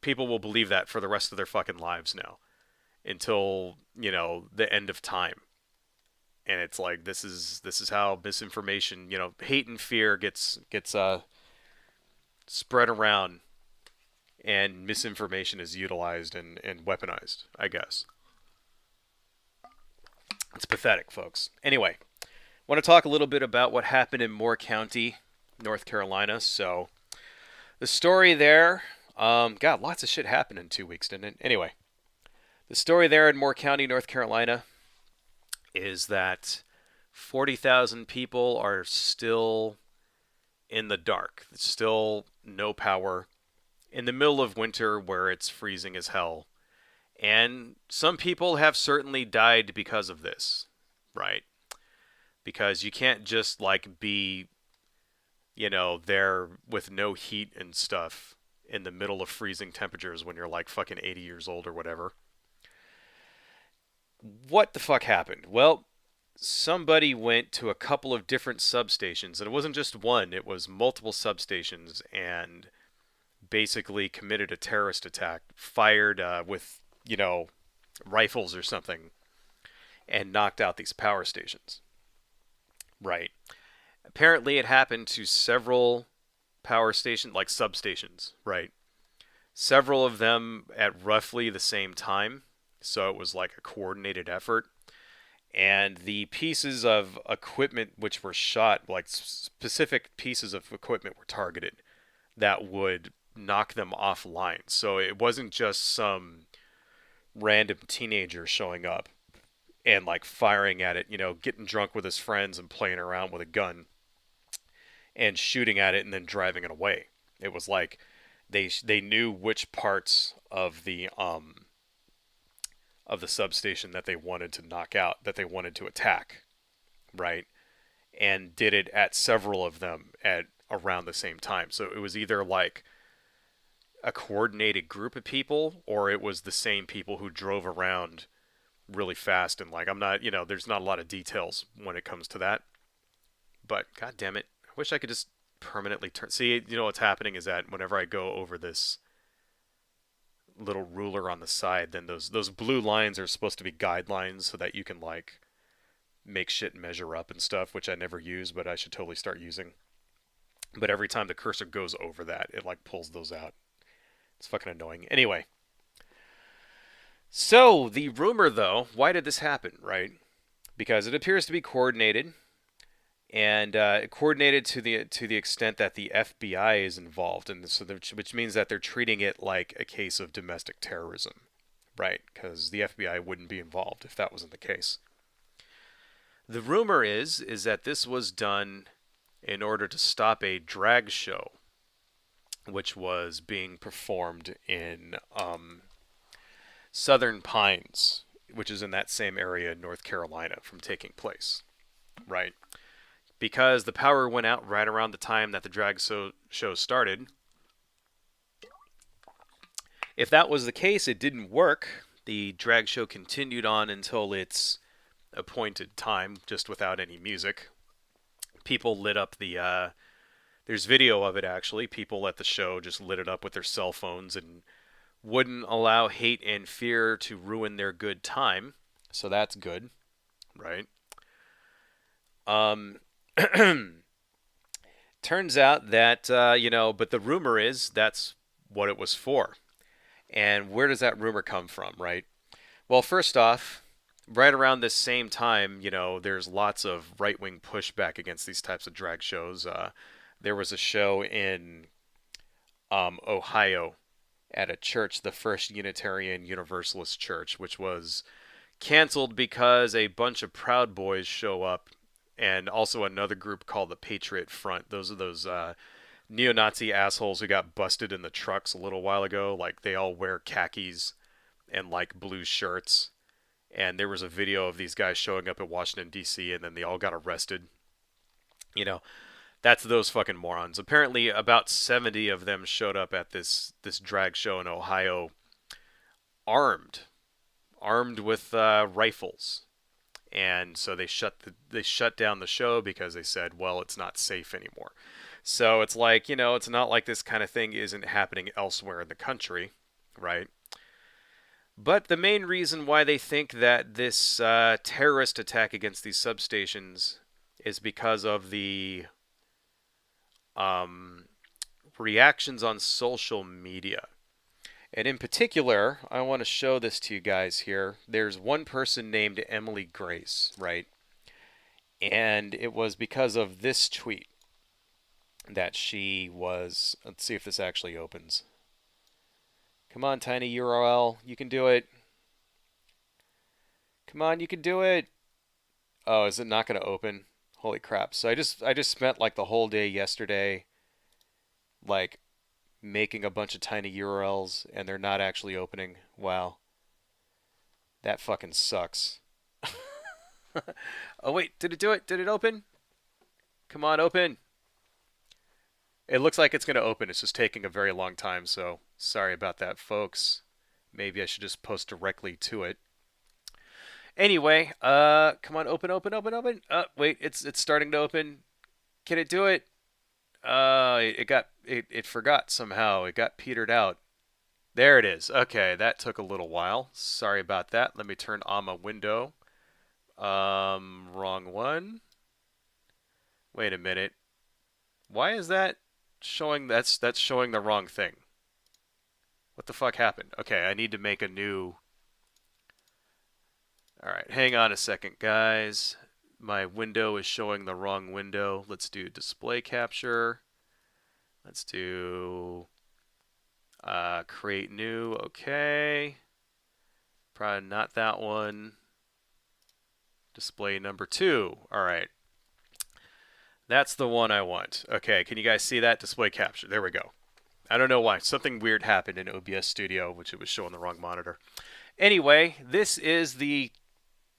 People will believe that for the rest of their fucking lives now until, the end of time. And it's like this is how misinformation, hate and fear gets spread around, and misinformation is utilized and weaponized, I guess. It's pathetic, folks. Anyway, want to talk a little bit about what happened in Moore County, North Carolina. So, the story there, God, lots of shit happened in 2 weeks, didn't it? Anyway, the story there in Moore County, North Carolina, is that 40,000 people are still in the dark. There's still no power in the middle of winter where it's freezing as hell. And some people have certainly died because of this, right? Because you can't just like be, there with no heat and stuff in the middle of freezing temperatures when you're like fucking 80 years old or whatever. What the fuck happened? Well, somebody went to a couple of different substations, and it wasn't just one, it was multiple substations, and basically committed a terrorist attack, fired with, rifles or something, and knocked out these power stations. Right. Apparently, it happened to several power stations, like substations, right? Several of them at roughly the same time. So it was like a coordinated effort. And the pieces of equipment which were shot, like specific pieces of equipment were targeted that would knock them offline. So it wasn't just some random teenager showing up and like firing at it, getting drunk with his friends and playing around with a gun and shooting at it and then driving it away. It was like they knew which parts of the substation that they wanted to knock out, that they wanted to attack, right? And did it at several of them at around the same time. So it was either like a coordinated group of people, or it was the same people who drove around really fast. And like, I'm not, there's not a lot of details when it comes to that. But god damn it, I wish I could just permanently turn. See, what's happening is that whenever I go over this little ruler on the side, then those blue lines are supposed to be guidelines so that you can like make shit measure up and stuff, which I never use, but I should totally start using. But every time the cursor goes over that, it like pulls those out. It's fucking annoying. Anyway, so the rumor though, why did this happen, right? Because it appears to be coordinated, and coordinated to the extent that the FBI is involved, and so which means that they're treating it like a case of domestic terrorism, right? Because the FBI wouldn't be involved if that wasn't the case. The rumor is that this was done in order to stop a drag show, which was being performed in Southern Pines, which is in that same area in North Carolina, from taking place, right? Because the power went out right around the time that the drag show started. If that was the case, it didn't work. The drag show continued on until its appointed time, just without any music. People lit up the... there's video of it, actually. People at the show just lit it up with their cell phones and wouldn't allow hate and fear to ruin their good time. So that's good. right? Um, Turns out that, but the rumor is that's what it was for. And where does that rumor come from, right? Well, first off, right around this same time, there's lots of right wing pushback against these types of drag shows. There was a show in Ohio at a church, the First Unitarian Universalist Church, which was canceled because a bunch of Proud Boys show up, and also another group called the Patriot Front. Those are those neo-Nazi assholes who got busted in the trucks a little while ago. Like, they all wear khakis and like blue shirts. And there was a video of these guys showing up at Washington D.C. and then they all got arrested. You know, that's those fucking morons. Apparently, about 70 of them showed up at this drag show in Ohio, armed, armed with rifles, and so they shut down the show because they said, well, it's not safe anymore. So it's like, it's not like this kind of thing isn't happening elsewhere in the country, right? But the main reason why they think that this terrorist attack against these substations is because of the um, reactions on social media. And in particular, I want to show this to you guys here. There's one person named Emily Grace, right? And it was because of this tweet that she was. Let's see if this actually opens. Come on, tiny URL. You can do it. Come on, you can do it. Oh, is it not going to open? Holy crap. So I just spent like the whole day yesterday like making a bunch of tiny URLs and they're not actually opening. Wow. That fucking sucks. Oh wait, did it do it? Did it open? Come on, open. It looks like it's going to open. It's just taking a very long time, so sorry about that, folks. Maybe I should just post directly to it. Anyway, come on, open, open, open, open. Wait, it's starting to open. Can it do it? It forgot somehow. It got petered out. There it is. Okay, that took a little while. Sorry about that. Let me turn on my window. Wrong one. Wait a minute. Why is that showing? That's showing the wrong thing. What the fuck happened? Okay, I need to make a new. All right, hang on a second, guys. My window is showing the wrong window. Let's do display capture. Let's do create new. Okay. Probably not that one. Display number 2. All right. That's the one I want. Okay, can you guys see that? Display capture. There we go. I don't know why. Something weird happened in OBS Studio, which it was showing the wrong monitor. Anyway, this is the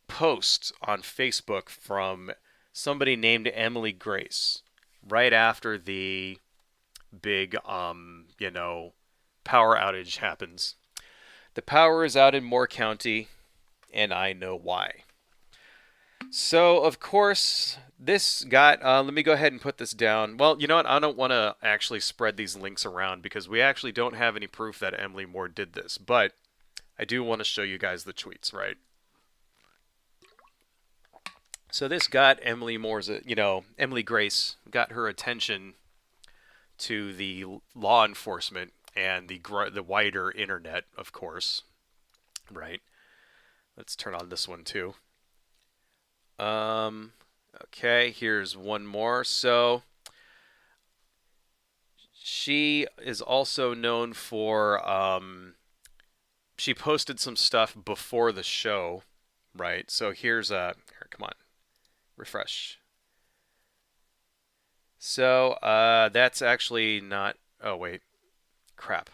post on Facebook from somebody named Emily Grace right after the big, power outage happens. The power is out in Moore County, and I know why. So, of course, this got. Let me go ahead and put this down. Well, you know what? I don't want to actually spread these links around because we actually don't have any proof that Emily Moore did this. But I do want to show you guys the tweets, right? So this got Emily Moore's, Emily Grace got her attention to the law enforcement and the wider internet, of course, right? Let's turn on this one too. Okay, here's one more. So she is also known for she posted some stuff before the show, right? So here's here, come on. Refresh. So, that's actually not. Oh, wait. Crap.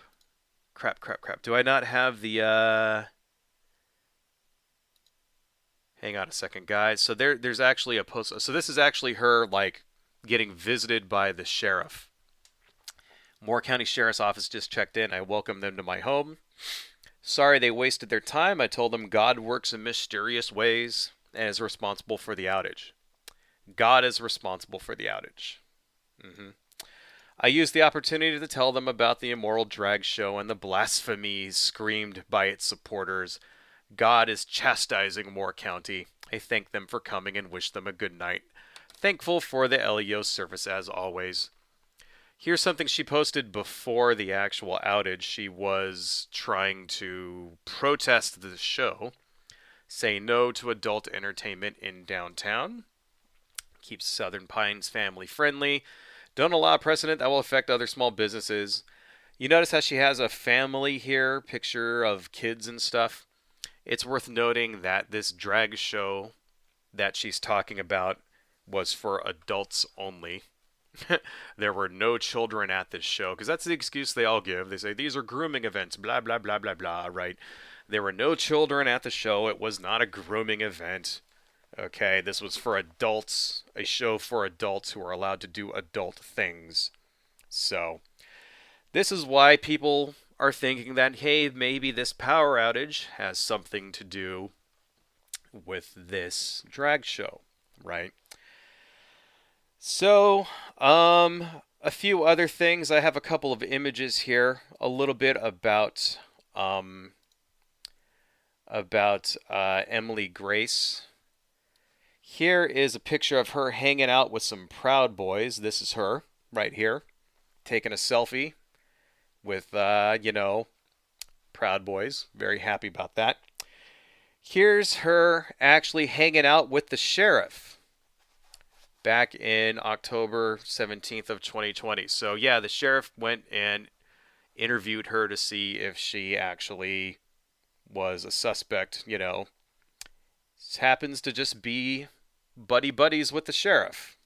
Crap, crap, crap. Do I not have the, Hang on a second, guys. So there's actually a post. So this is actually her, like, getting visited by the sheriff. Moore County Sheriff's Office just checked in. I welcomed them to my home. Sorry they wasted their time. I told them God works in mysterious ways and is responsible for the outage. God is responsible for the outage. I used the opportunity to tell them about the immoral drag show and the blasphemies screamed by its supporters. God is chastising Moore County. I thank them for coming and wish them a good night. Thankful for the LEO service as always. Here's something she posted before the actual outage. She was trying to protest the show, say no to adult entertainment in downtown, keep Southern Pines family friendly, don't allow precedent that will affect other small businesses. You notice how she has a family here, picture of kids and stuff. It's worth noting that this drag show that she's talking about was for adults only. There were no children at this show because that's the excuse they all give. They say these are grooming events, blah, blah, blah, blah, blah, right? There were no children at the show. It was not a grooming event. Okay, this was for adults, a show for adults who are allowed to do adult things. So, this is why people are thinking that, hey, maybe this power outage has something to do with this drag show, right? So, a few other things. I have a couple of images here, a little bit um, about Emily Grace. Here is a picture of her hanging out with some Proud Boys. This is her right here, taking a selfie with, Proud Boys. Very happy about that. Here's her actually hanging out with the sheriff back in October 17th of 2020. So yeah, the sheriff went and interviewed her to see if she actually was a suspect, happens to just be buddies with the sheriff.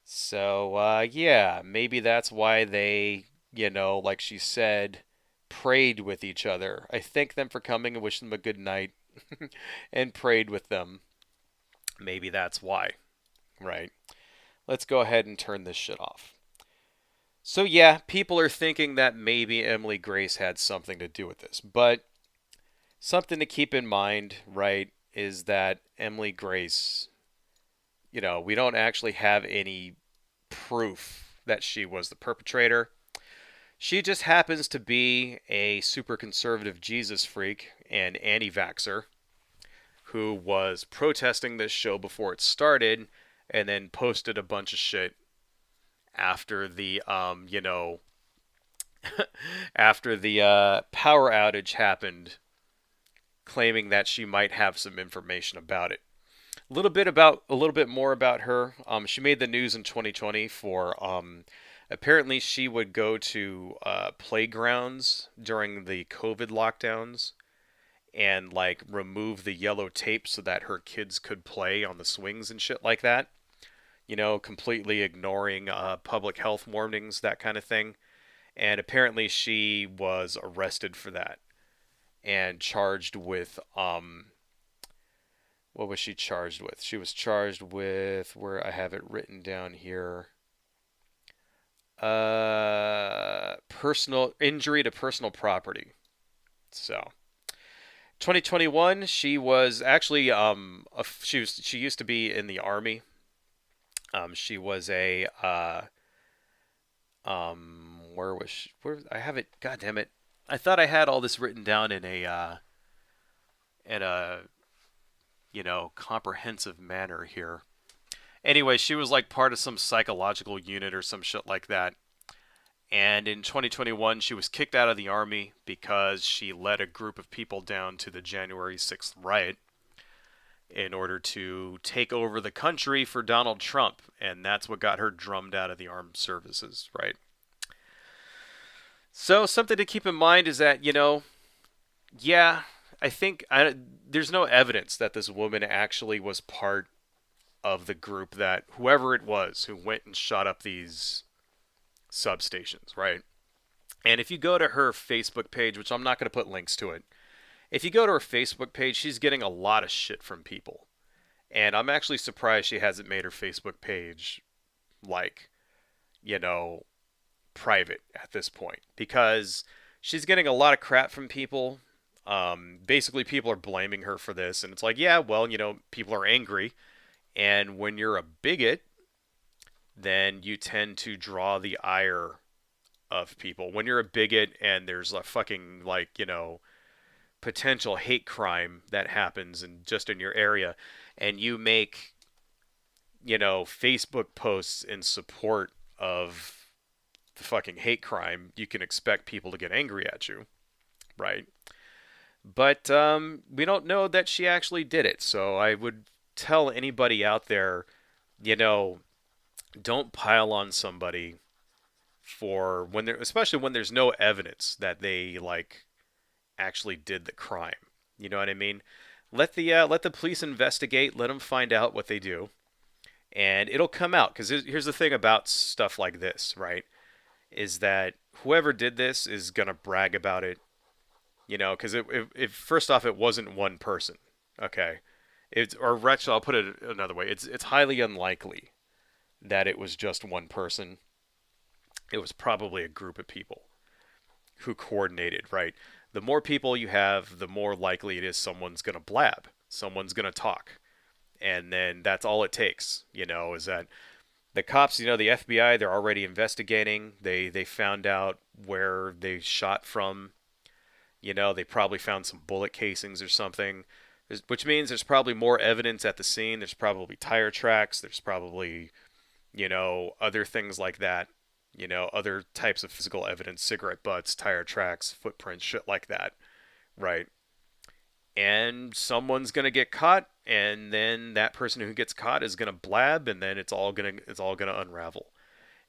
So yeah, maybe that's why they, like she said, prayed with each other. I thank them for coming and wish them a good night and prayed with them. Maybe that's why, right? Let's go ahead and turn this shit off. So yeah, people are thinking that maybe Emily Grace had something to do with this, but something to keep in mind, right, is that Emily Grace, we don't actually have any proof that she was the perpetrator. She just happens to be a super conservative Jesus freak and anti vaxxer who was protesting this show before it started and then posted a bunch of shit after the, after the power outage happened, claiming that she might have some information about it. A little bit more about her. She made the news in 2020 for apparently she would go to playgrounds during the COVID lockdowns and like remove the yellow tape so that her kids could play on the swings and shit like that. Completely ignoring public health warnings, that kind of thing. And apparently she was arrested for that and charged with what was she charged with? She was charged with, where I have it written down here, personal injury to personal property. So, 2021, she was actually she used to be in the army. She was a where was she? Where I have it? God damn it! I thought I had all this written down in a comprehensive manner here. Anyway, she was like part of some psychological unit or some shit like that. And in 2021, she was kicked out of the army because she led a group of people down to the January 6th riot in order to take over the country for Donald Trump. And that's what got her drummed out of the armed services, right? So, something to keep in mind is that, yeah, there's no evidence that this woman actually was part of the group that, whoever it was, who went and shot up these substations, right? And if you go to her Facebook page, which I'm not going to put links to it, if you go to her Facebook page, she's getting a lot of shit from people. And I'm actually surprised she hasn't made her Facebook page, like, private at this point. Because she's getting a lot of crap from people. Basically, people are blaming her for this. And it's like, yeah, well, people are angry. And when you're a bigot, then you tend to draw the ire of people. When you're a bigot and there's a fucking, like, potential hate crime that happens and just in your area, and you make, Facebook posts in support of the fucking hate crime, you can expect people to get angry at you, right? But we don't know that she actually did it. So I would tell anybody out there, you know, don't pile on somebody for when there, especially when there's no evidence that they like actually did the crime. You know what I mean? Let the police investigate. Let them find out what they do, and it'll come out. Because here's the thing about stuff like this, right? Is that whoever did this is gonna brag about it. Because if first off, it wasn't one person. Okay, I'll put it another way. It's highly unlikely that it was just one person. It was probably a group of people who coordinated, right? The more people you have, the more likely it is someone's going to blab, someone's going to talk. And then that's all it takes, is that the cops, the FBI, they're already investigating. They found out where they shot from. They probably found some bullet casings or something, which means there's probably more evidence at the scene. There's probably tire tracks. There's probably, other things like that. Other types of physical evidence, cigarette butts, tire tracks, footprints, shit like that, right? And someone's gonna get caught, and then that person who gets caught is gonna blab, and then it's all gonna unravel.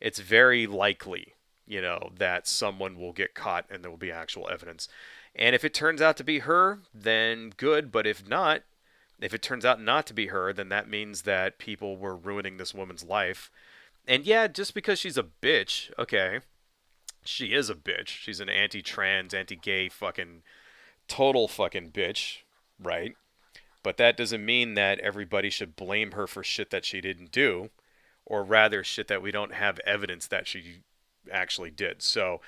It's very likely, that someone will get caught and there will be actual evidence. And if it turns out to be her, then good. But if it turns out not to be her, then that means that people were ruining this woman's life. And yeah, just because she's a bitch, okay, she is a bitch. She's an anti-trans, anti-gay, fucking total fucking bitch, right? But that doesn't mean that everybody should blame her for shit that she didn't do, or rather shit that we don't have evidence that she actually did. So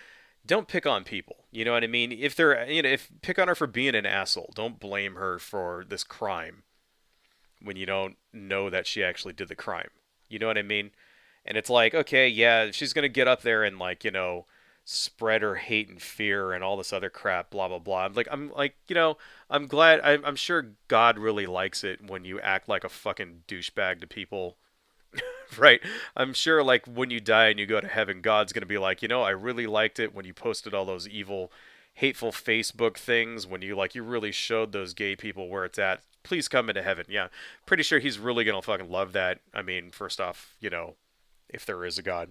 don't pick on people. You know what I mean? If they're, if pick on her for being an asshole, don't blame her for this crime when you don't know that she actually did the crime. You know what I mean? And it's like, okay, yeah, she's gonna get up there and like, spread her hate and fear and all this other crap, blah blah blah. I'm like, I'm glad. I'm sure God really likes it when you act like a fucking douchebag to people, right? I'm sure like when you die and you go to heaven, God's gonna be like, I really liked it when you posted all those evil, hateful Facebook things, when you really showed those gay people where it's at. Please come into heaven. Yeah, pretty sure he's really gonna fucking love that. I mean, first off, if there is a God.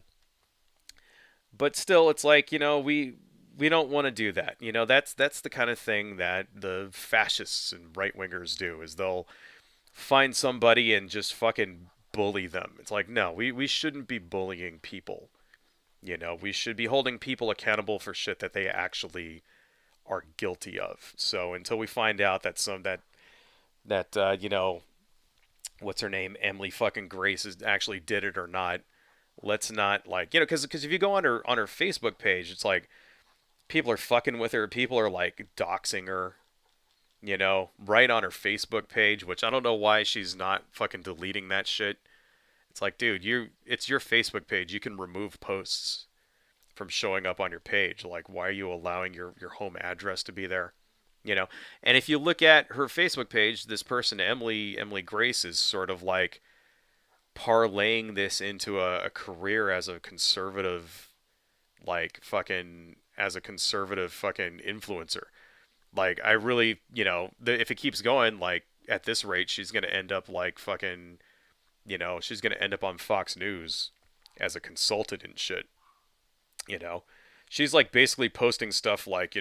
But still, it's like, we don't want to do that. That's the kind of thing that the fascists and right wingers do, is they'll find somebody and just fucking bully them. It's like, no, we shouldn't be bullying people. We should be holding people accountable for shit that they actually are guilty of. So until we find out that what's her name, Emily fucking Grace actually did it or not, let's not like, because if you go on her Facebook page, it's like people are fucking with her, people are like doxing her, right on her Facebook page, which I don't know why she's not fucking deleting that shit. It's like, dude, it's your Facebook page. You can remove posts from showing up on your page. Like, why are you allowing your home address to be there? And if you look at her Facebook page, this person, Emily Grace, is sort of like parlaying this into a career as a conservative, like fucking as a conservative fucking influencer. Like, I really, if it keeps going like at this rate, she's gonna end up like fucking, she's gonna end up on Fox News as a consultant and shit. You know, she's like basically posting stuff like,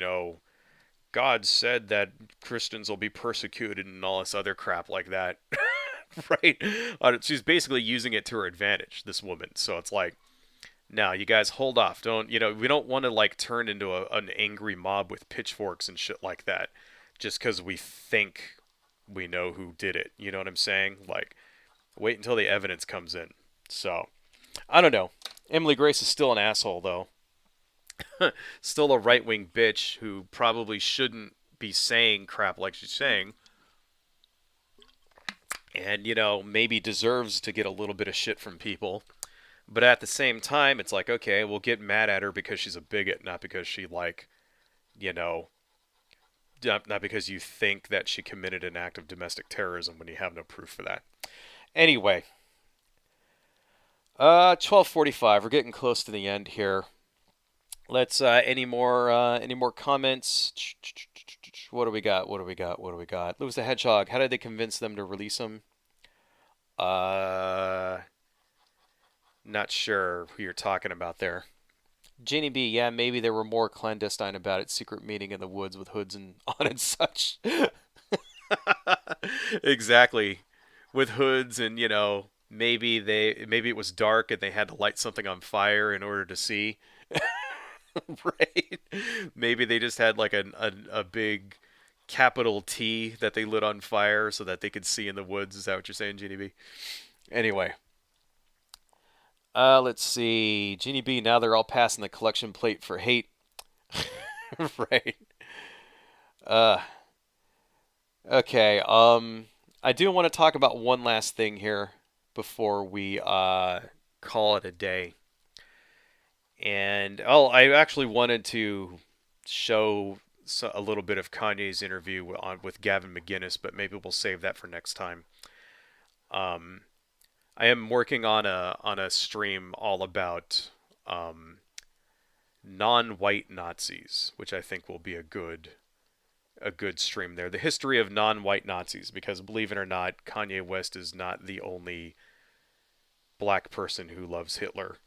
God said that Christians will be persecuted and all this other crap like that. Right? She's basically using it to her advantage, this woman. So it's like, now you guys hold off. Don't, we don't want to like turn into an angry mob with pitchforks and shit like that just because we think we know who did it. You know what I'm saying? Like, wait until the evidence comes in. So, I don't know. Emily Grace is still an asshole, though. Still a right wing bitch who probably shouldn't be saying crap like she's saying. And, maybe deserves to get a little bit of shit from people. But at the same time, it's like, okay, we'll get mad at her because she's a bigot, not because she, like, you know, not because you think that she committed an act of domestic terrorism when you have no proof for that. Anyway, 12:45. We're getting close to the end here. Let's any more comments? What do we got? What do we got? What do we got? Lewis the Hedgehog. How did they convince them to release him? Uh, Not sure who you're talking about there. Jenny B, yeah, maybe they were more clandestine about it. Secret meeting in the woods with hoods and on and such. Exactly. With hoods and, maybe it was dark and they had to light something on fire in order to see. Right? Maybe they just had like a big capital T that they lit on fire so that they could see in the woods. Is that what you're saying, Genie B? Anyway, let's see. Genie B, now they're all passing the collection plate for hate. Right. Uh, okay. I do want to talk about one last thing here before we call it a day. And I actually wanted to show a little bit of Kanye's interview with Gavin McGinnis, but maybe we'll save that for next time. Um, I am working on a stream all about non-white Nazis, which I think will be a good stream there. The history of non-white Nazis, because believe it or not, Kanye West is not the only black person who loves Hitler.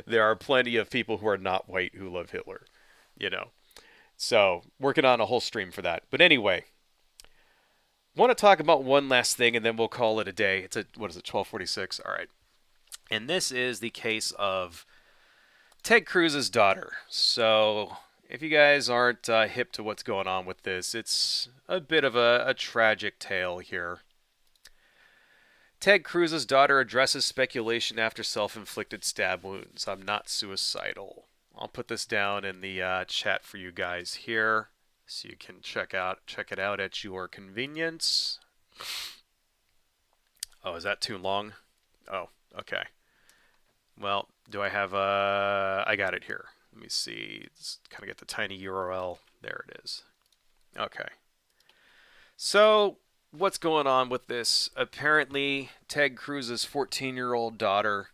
There are plenty of people who are not white who love Hitler, you know. So, working on a whole stream for that. But anyway, want to talk about one last thing and then we'll call it a day. It's what is it, 12:46? All right. And this is the case of Ted Cruz's daughter. So, if you guys aren't hip to what's going on with this, it's a bit of a tragic tale here. Ted Cruz's daughter addresses speculation after self-inflicted stab wounds. I'm not suicidal. I'll put this down in the chat for you guys here, so you can check it out at your convenience. Oh, is that too long? Oh, okay. Well, do I have I got it here. Let me see. Let's kind of get the tiny URL. There it is. Okay. So, what's going on with this? Apparently, Ted Cruz's 14-year-old daughter.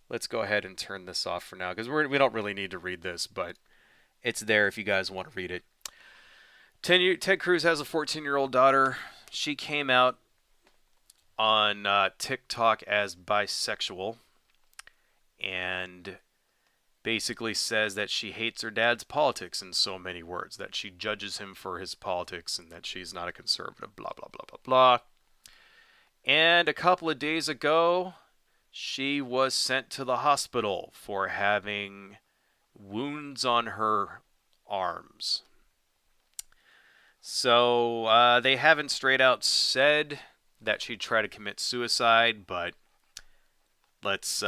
Let's go ahead and turn this off for now because we don't really need to read this, but it's there if you guys want to read it. Ted Cruz has a 14-year-old daughter. She came out on TikTok as bisexual and basically says that she hates her dad's politics in so many words, that she judges him for his politics and that she's not a conservative, blah, blah, blah, blah, blah. And a couple of days ago, she was sent to the hospital for having wounds on her arms. So they haven't straight out said that she'd try to commit suicide, but let's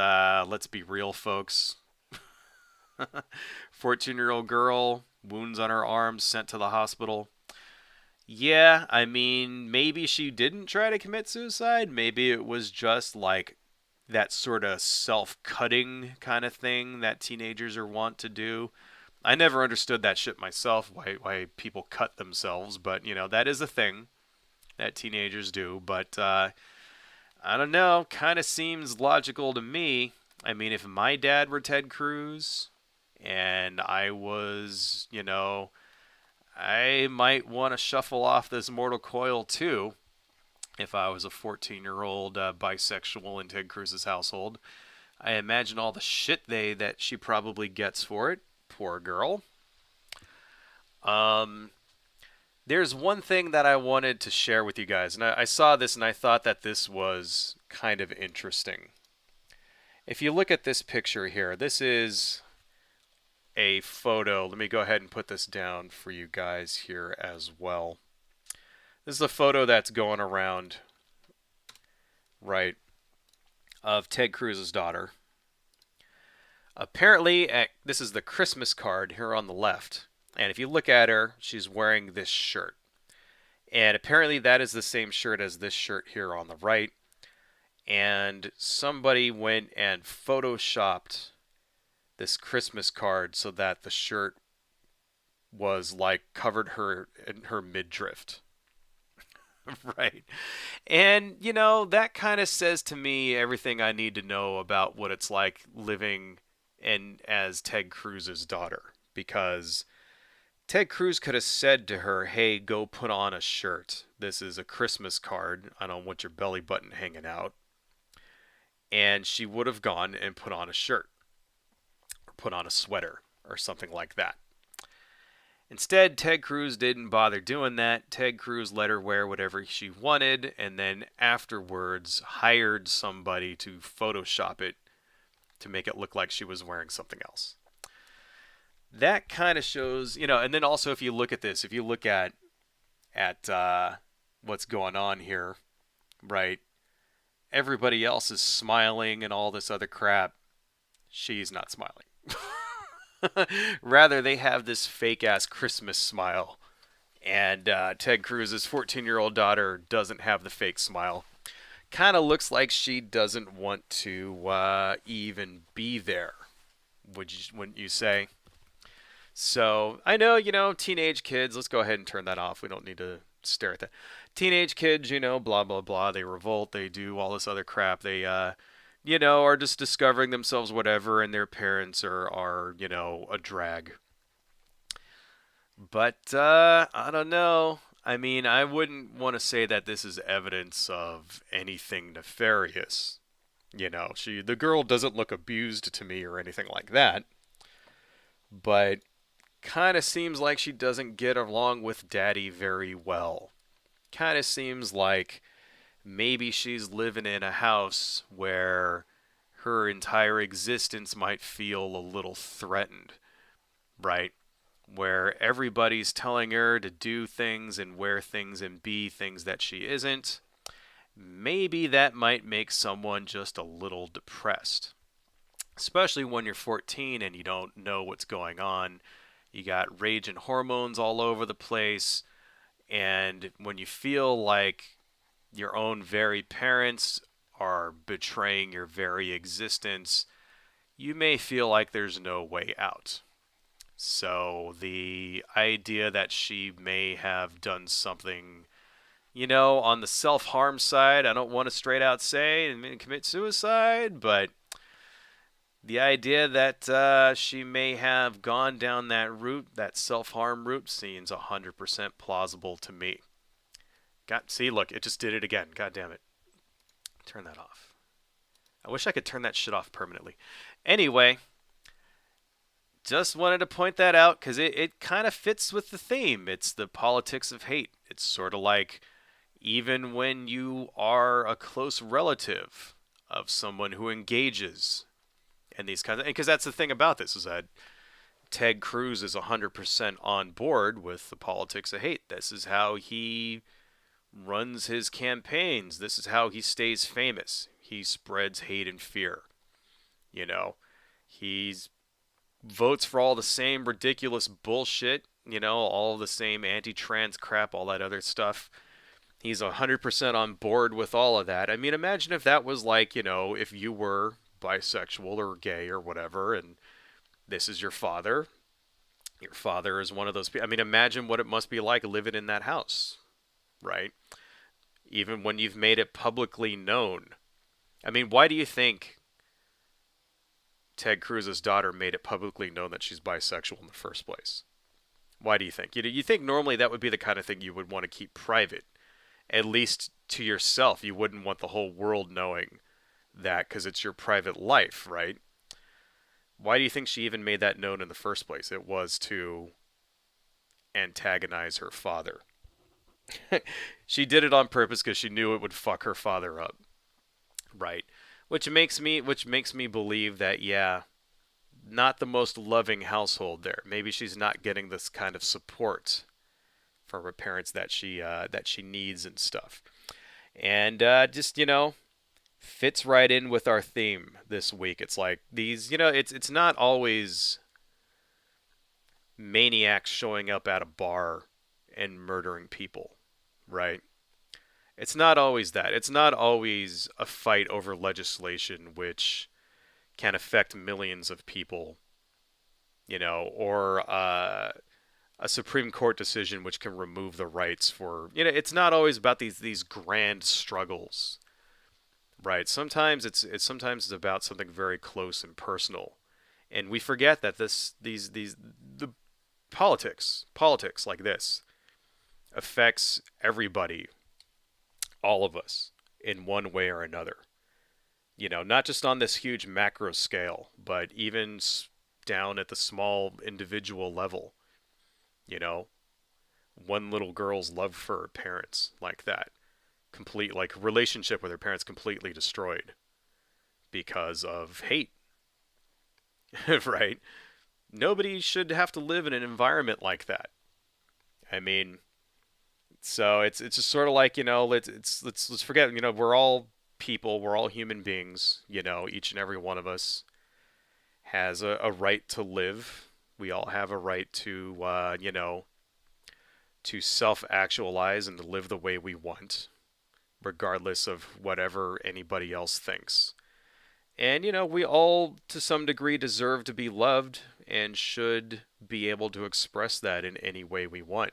be real, folks. 14-year-old girl, wounds on her arms, sent to the hospital. Yeah, I mean, maybe she didn't try to commit suicide. Maybe it was just like that sort of self-cutting kind of thing that teenagers are wont to do. I never understood that shit myself, why people cut themselves, but that is a thing that teenagers do. But I don't know, kind of seems logical to me. I mean, if my dad were Ted Cruz and I was, I might want to shuffle off this mortal coil too if I was a 14-year-old bisexual in Ted Cruz's household. I imagine all the shit that she probably gets for it. Poor girl. There's one thing that I wanted to share with you guys, and I saw this and I thought that this was kind of interesting. If you look at this picture here, this is a photo. Let me go ahead and put this down for you guys here as well. This is a photo that's going around, right, of Ted Cruz's daughter. Apparently, this is the Christmas card here on the left. And if you look at her, she's wearing this shirt. And apparently that is the same shirt as this shirt here on the right. And somebody went and photoshopped this Christmas card so that the shirt was like covered her in her midriff. Right. And, that kind of says to me everything I need to know about what it's like living in as Ted Cruz's daughter. Because Ted Cruz could have said to her, "Hey, go put on a shirt. This is a Christmas card. I don't want your belly button hanging out." And she would have gone and put on a shirt or put on a sweater or something like that. Instead, Ted Cruz didn't bother doing that. Ted Cruz let her wear whatever she wanted and then afterwards hired somebody to Photoshop it to make it look like she was wearing something else. That kind of shows, and then also if you look at this, if you look at what's going on here, right? Everybody else is smiling and all this other crap. She's not smiling. Rather, they have this fake ass Christmas smile. And Ted Cruz's 14-year-old daughter doesn't have the fake smile. Kind of looks like she doesn't want to even be there. Wouldn't you say? So I know, teenage kids. Let's go ahead and turn that off. We don't need to stare at that. Teenage kids, blah blah blah. They revolt. They do all this other crap. They are just discovering themselves, whatever, and their parents are a drag. But I don't know. I mean, I wouldn't want to say that this is evidence of anything nefarious. The girl doesn't look abused to me or anything like that. But kind of seems like she doesn't get along with daddy very well. Kind of seems like maybe she's living in a house where her entire existence might feel a little threatened, right? Where everybody's telling her to do things and wear things and be things that she isn't. Maybe that might make someone just a little depressed. Especially when you're 14 and you don't know what's going on. You got rage and hormones all over the place. And when you feel like your own very parents are betraying your very existence, you may feel like there's no way out. So the idea that she may have done something, on the self-harm side, I don't want to straight out say and commit suicide, but the idea that she may have gone down that route, that self-harm route, seems 100% plausible to me. See, look, it just did it again. God damn it. Turn that off. I wish I could turn that shit off permanently. Anyway, just wanted to point that out because it kind of fits with the theme. It's the politics of hate. It's sort of like even when you are a close relative of someone who engages in these kinds of... Because that's the thing about this is that Ted Cruz is 100% on board with the politics of hate. This is how he runs his campaigns. This is how he stays famous. He spreads hate and fear. He's votes for all the same ridiculous bullshit, all the same anti-trans crap, all that other stuff. He's 100% on board with all of that. I mean, imagine if that was like, if you were bisexual or gay or whatever, and this is your father. Your father is one of those people. I mean, imagine what it must be like living in that house, right? Even when you've made it publicly known. I mean, why do you think Ted Cruz's daughter made it publicly known that she's bisexual in the first place? Why do you think? You think normally that would be the kind of thing you would want to keep private, at least to yourself. You wouldn't want the whole world knowing that because it's your private life, right? Why do you think she even made that known in the first place? It was to antagonize her father. She did it on purpose because she knew it would fuck her father up, right? Which makes me believe that, yeah, not the most loving household there. Maybe she's not getting this kind of support from her parents that she needs and stuff. And just fits right in with our theme this week. It's like these, it's not always maniacs showing up at a bar and murdering people, right? It's not always that. It's not always a fight over legislation which can affect millions of people, or a Supreme Court decision which can remove the rights for, it's not always about these grand struggles, right? Sometimes it's about something very close and personal, and we forget that the politics like this affects everybody, all of us, in one way or another. Not just on this huge macro scale, but even down at the small individual level. You know, one little girl's love for her parents like that, complete like relationship with her parents completely destroyed because of hate, right? Nobody should have to live in an environment like that. I mean, so it's just sort of like let's forget we're all people, we're all human beings. Each and every one of us has a right to live. We all have a right to self-actualize and to live the way we want, regardless of whatever anybody else thinks. And we all to some degree deserve to be loved and should be able to express that in any way we want.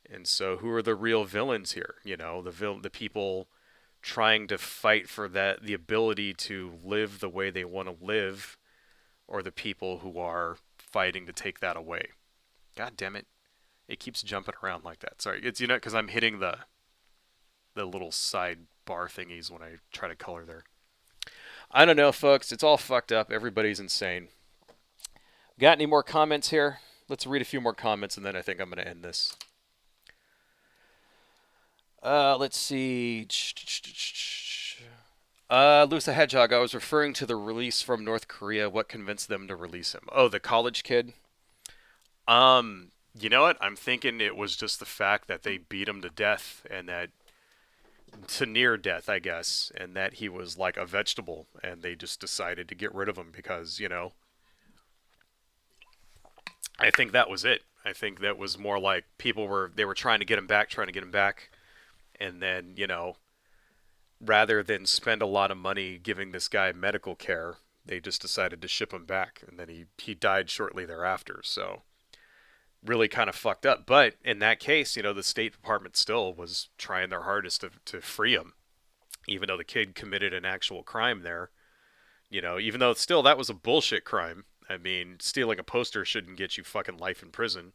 And so who are the real villains here? The people trying to fight for the ability to live the way they want to live, or the people who are fighting to take that away. God damn it. It keeps jumping around like that. Sorry, it's because I'm hitting the little side bar thingies when I try to color there. I don't know, folks. It's all fucked up. Everybody's insane. Got any more comments here? Let's read a few more comments, and then I think I'm going to end this. Let's see. Lewis the Hedgehog, I was referring to the release from North Korea. What convinced them to release him? Oh, the college kid? You know what? I'm thinking it was just the fact that they beat him to death, and that to near death, I guess, and that he was like a vegetable, and they just decided to get rid of him because, I think that was it. I think that was more like they were trying to get him back, and then, rather than spend a lot of money giving this guy medical care, they just decided to ship him back, and then he died shortly thereafter. So really kind of fucked up. But in that case, the State Department still was trying their hardest to free him, even though the kid committed an actual crime there. Even though still that was a bullshit crime. I mean, stealing a poster shouldn't get you fucking life in prison.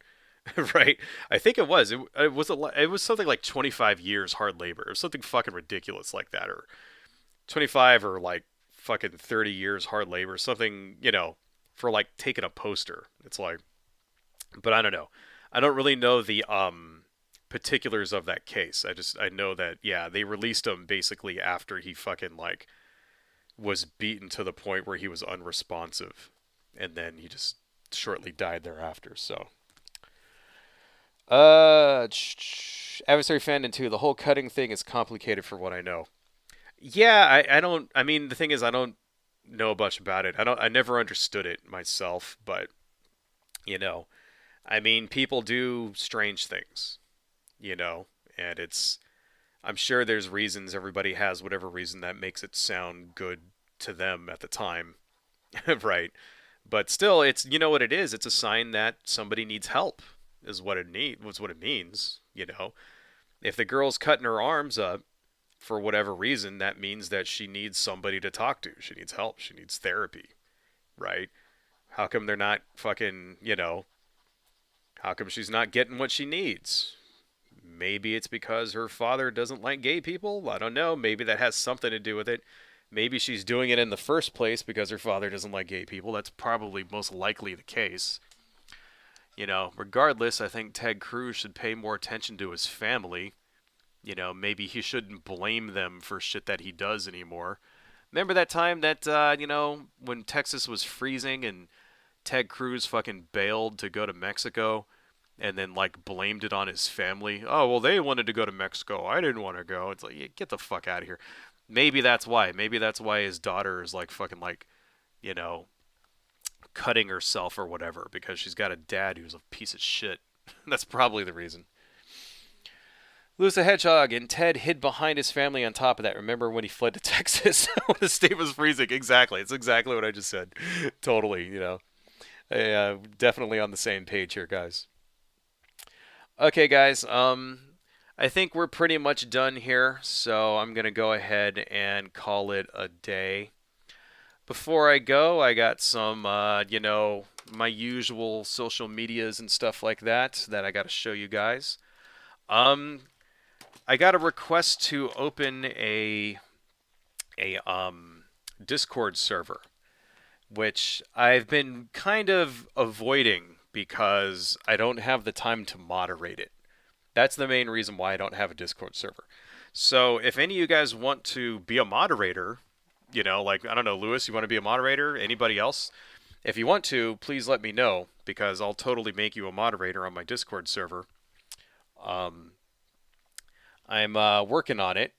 Right? I think it was. It was something like 25 years hard labor, or something fucking ridiculous like that, or 25 or like fucking 30 years hard labor, something for like taking a poster. It's like, but I don't know. I don't really know the particulars of that case. I know that they released him basically after he fucking like was beaten to the point where he was unresponsive, and then he just shortly died thereafter. So. Adversary Fandom 2, the whole cutting thing is complicated for what I know. Yeah, I don't, I mean, the thing is, I don't know much about it. I never understood it myself, but, I mean, people do strange things, and I'm sure there's reasons, everybody has whatever reason that makes it sound good to them at the time, right? But still, what it is, it's a sign that somebody needs help. Is what it means. If the girl's cutting her arms up for whatever reason, that means that she needs somebody to talk to. She needs help. She needs therapy, right? How come they're not fucking, how come she's not getting what she needs? Maybe it's because her father doesn't like gay people. I don't know. Maybe that has something to do with it. Maybe she's doing it in the first place because her father doesn't like gay people. That's probably most likely the case. Regardless, I think Ted Cruz should pay more attention to his family. Maybe he shouldn't blame them for shit that he does anymore. Remember that time that, when Texas was freezing and Ted Cruz fucking bailed to go to Mexico and then, like, blamed it on his family? Oh, well, they wanted to go to Mexico. I didn't want to go. It's like, yeah, get the fuck out of here. Maybe that's why. Maybe that's why his daughter is, like, fucking, like, cutting herself or whatever, because she's got a dad who's a piece of shit. That's probably the reason. Lewis the Hedgehog, and Ted hid behind his family on top of that. Remember when he fled to Texas when the state was freezing? Exactly. It's exactly what I just said. Totally, definitely on the same page here, guys. Okay, guys. I think we're pretty much done here, so I'm gonna go ahead and call it a day. Before I go, I got some, my usual social medias and stuff like that I got to show you guys. Um, I got a request to open a Discord server, which I've been kind of avoiding because I don't have the time to moderate it. That's the main reason why I don't have a Discord server. So if any of you guys want to be a moderator, like I don't know, Lewis, you want to be a moderator? Anybody else? If you want to, please let me know because I'll totally make you a moderator on my Discord server. Um, I'm working on it,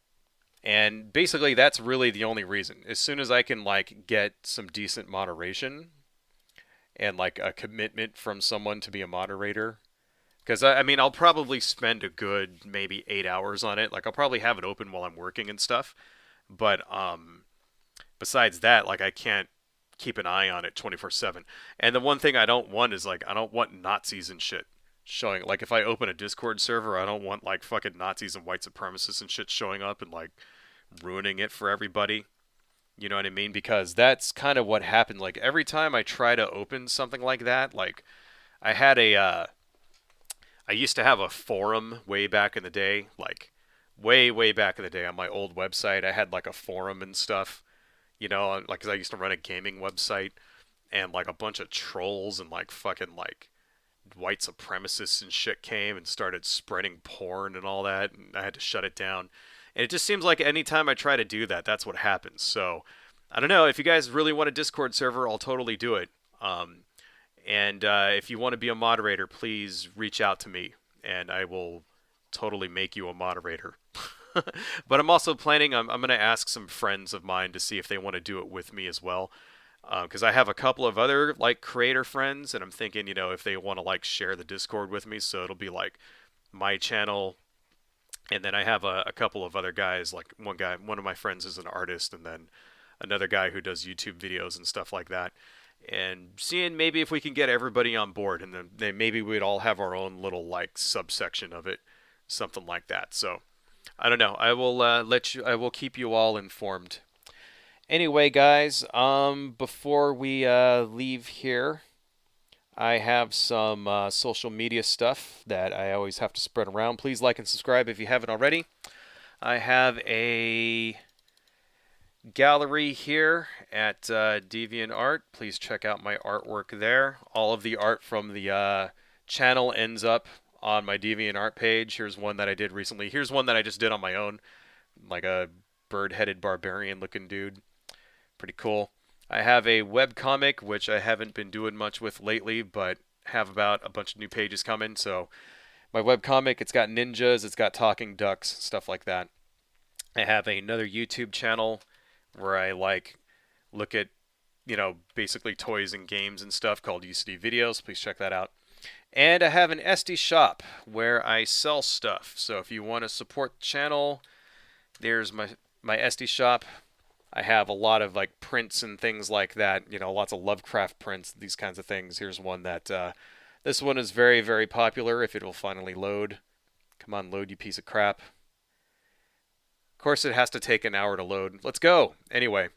and basically that's really the only reason. As soon as I can like get some decent moderation and like a commitment from someone to be a moderator, because I mean I'll probably spend a good maybe 8 hours on it. Like I'll probably have it open while I'm working and stuff. But besides that, like I can't keep an eye on it 24/7. And the one thing I don't want is like I don't want Nazis and shit showing. Like if I open a Discord server, I don't want like fucking Nazis and white supremacists and shit showing up and like ruining it for everybody. You know what I mean? Because that's kind of what happened. Like every time I try to open something like that, like I had I used to have a forum way back in the day, like way back in the day on my old website. I had like a forum and stuff, like 'cause I used to run a gaming website, and like a bunch of trolls and like fucking like white supremacists and shit came and started spreading porn and all that, and I had to shut it down. And it just seems like anytime I try to do that, that's what happens. So I don't know if you guys really want a Discord server, I'll totally do it. And if you want to be a moderator, please reach out to me, and I will totally make you a moderator. But I'm also planning. I'm going to ask some friends of mine to see if they want to do it with me as well, because I have a couple of other like creator friends, and I'm thinking, if they want to like share the Discord with me, so it'll be like my channel, and then I have a couple of other guys. Like one of my friends is an artist, and then another guy who does YouTube videos and stuff like that. And seeing maybe if we can get everybody on board, and then maybe we'd all have our own little like subsection of it, something like that. So I don't know. I will let you. I will keep you all informed. Anyway, guys, before we leave here, I have some social media stuff that I always have to spread around. Please like and subscribe if you haven't already. I have a gallery here at DeviantArt. Please check out my artwork there. All of the art from the channel ends up on my DeviantArt page. Here's one that I did recently. Here's one that I just did on my own, like a bird-headed barbarian looking dude. Pretty cool. I have a web comic, which I haven't been doing much with lately, but have about a bunch of new pages coming. So my web comic, it's got ninjas, it's got talking ducks, stuff like that. I have another YouTube channel where I like look at, basically toys and games and stuff called UCD Videos. Please check that out. And I have an SD shop where I sell stuff. So if you want to support the channel, there's my SD shop. I have a lot of like prints and things like that, lots of Lovecraft prints, these kinds of things. Here's one that this one is very popular if it will finally load. Come on, load, you piece of crap. Of course it has to take an hour to load. Let's go. Anyway,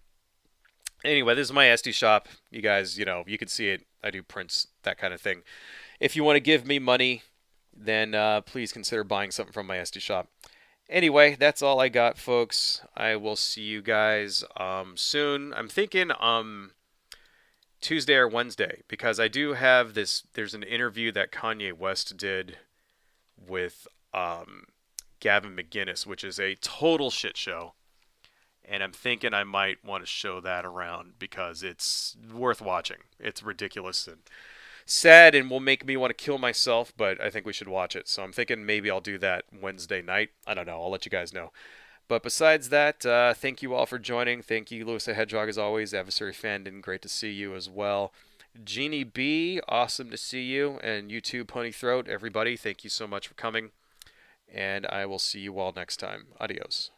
this is my SD shop. You guys, you can see it. I do prints, that kind of thing. If you want to give me money, then please consider buying something from my SD shop. Anyway, that's all I got, folks. I will see you guys soon. I'm thinking Tuesday or Wednesday, because I do have this. There's an interview that Kanye West did with Gavin McInnes, which is a total shit show. And I'm thinking I might want to show that around because it's worth watching. It's ridiculous and sad and will make me want to kill myself, but I think we should watch it. So I'm thinking maybe I'll do that Wednesday night. I don't know. I'll let you guys know. But besides that, thank you all for joining. Thank you, Lewis the Hedgehog, as always. Adversary Fandon, great to see you as well. Jeannie B, awesome to see you. And you too, Pony Throat, everybody, thank you so much for coming. And I will see you all next time. Adios.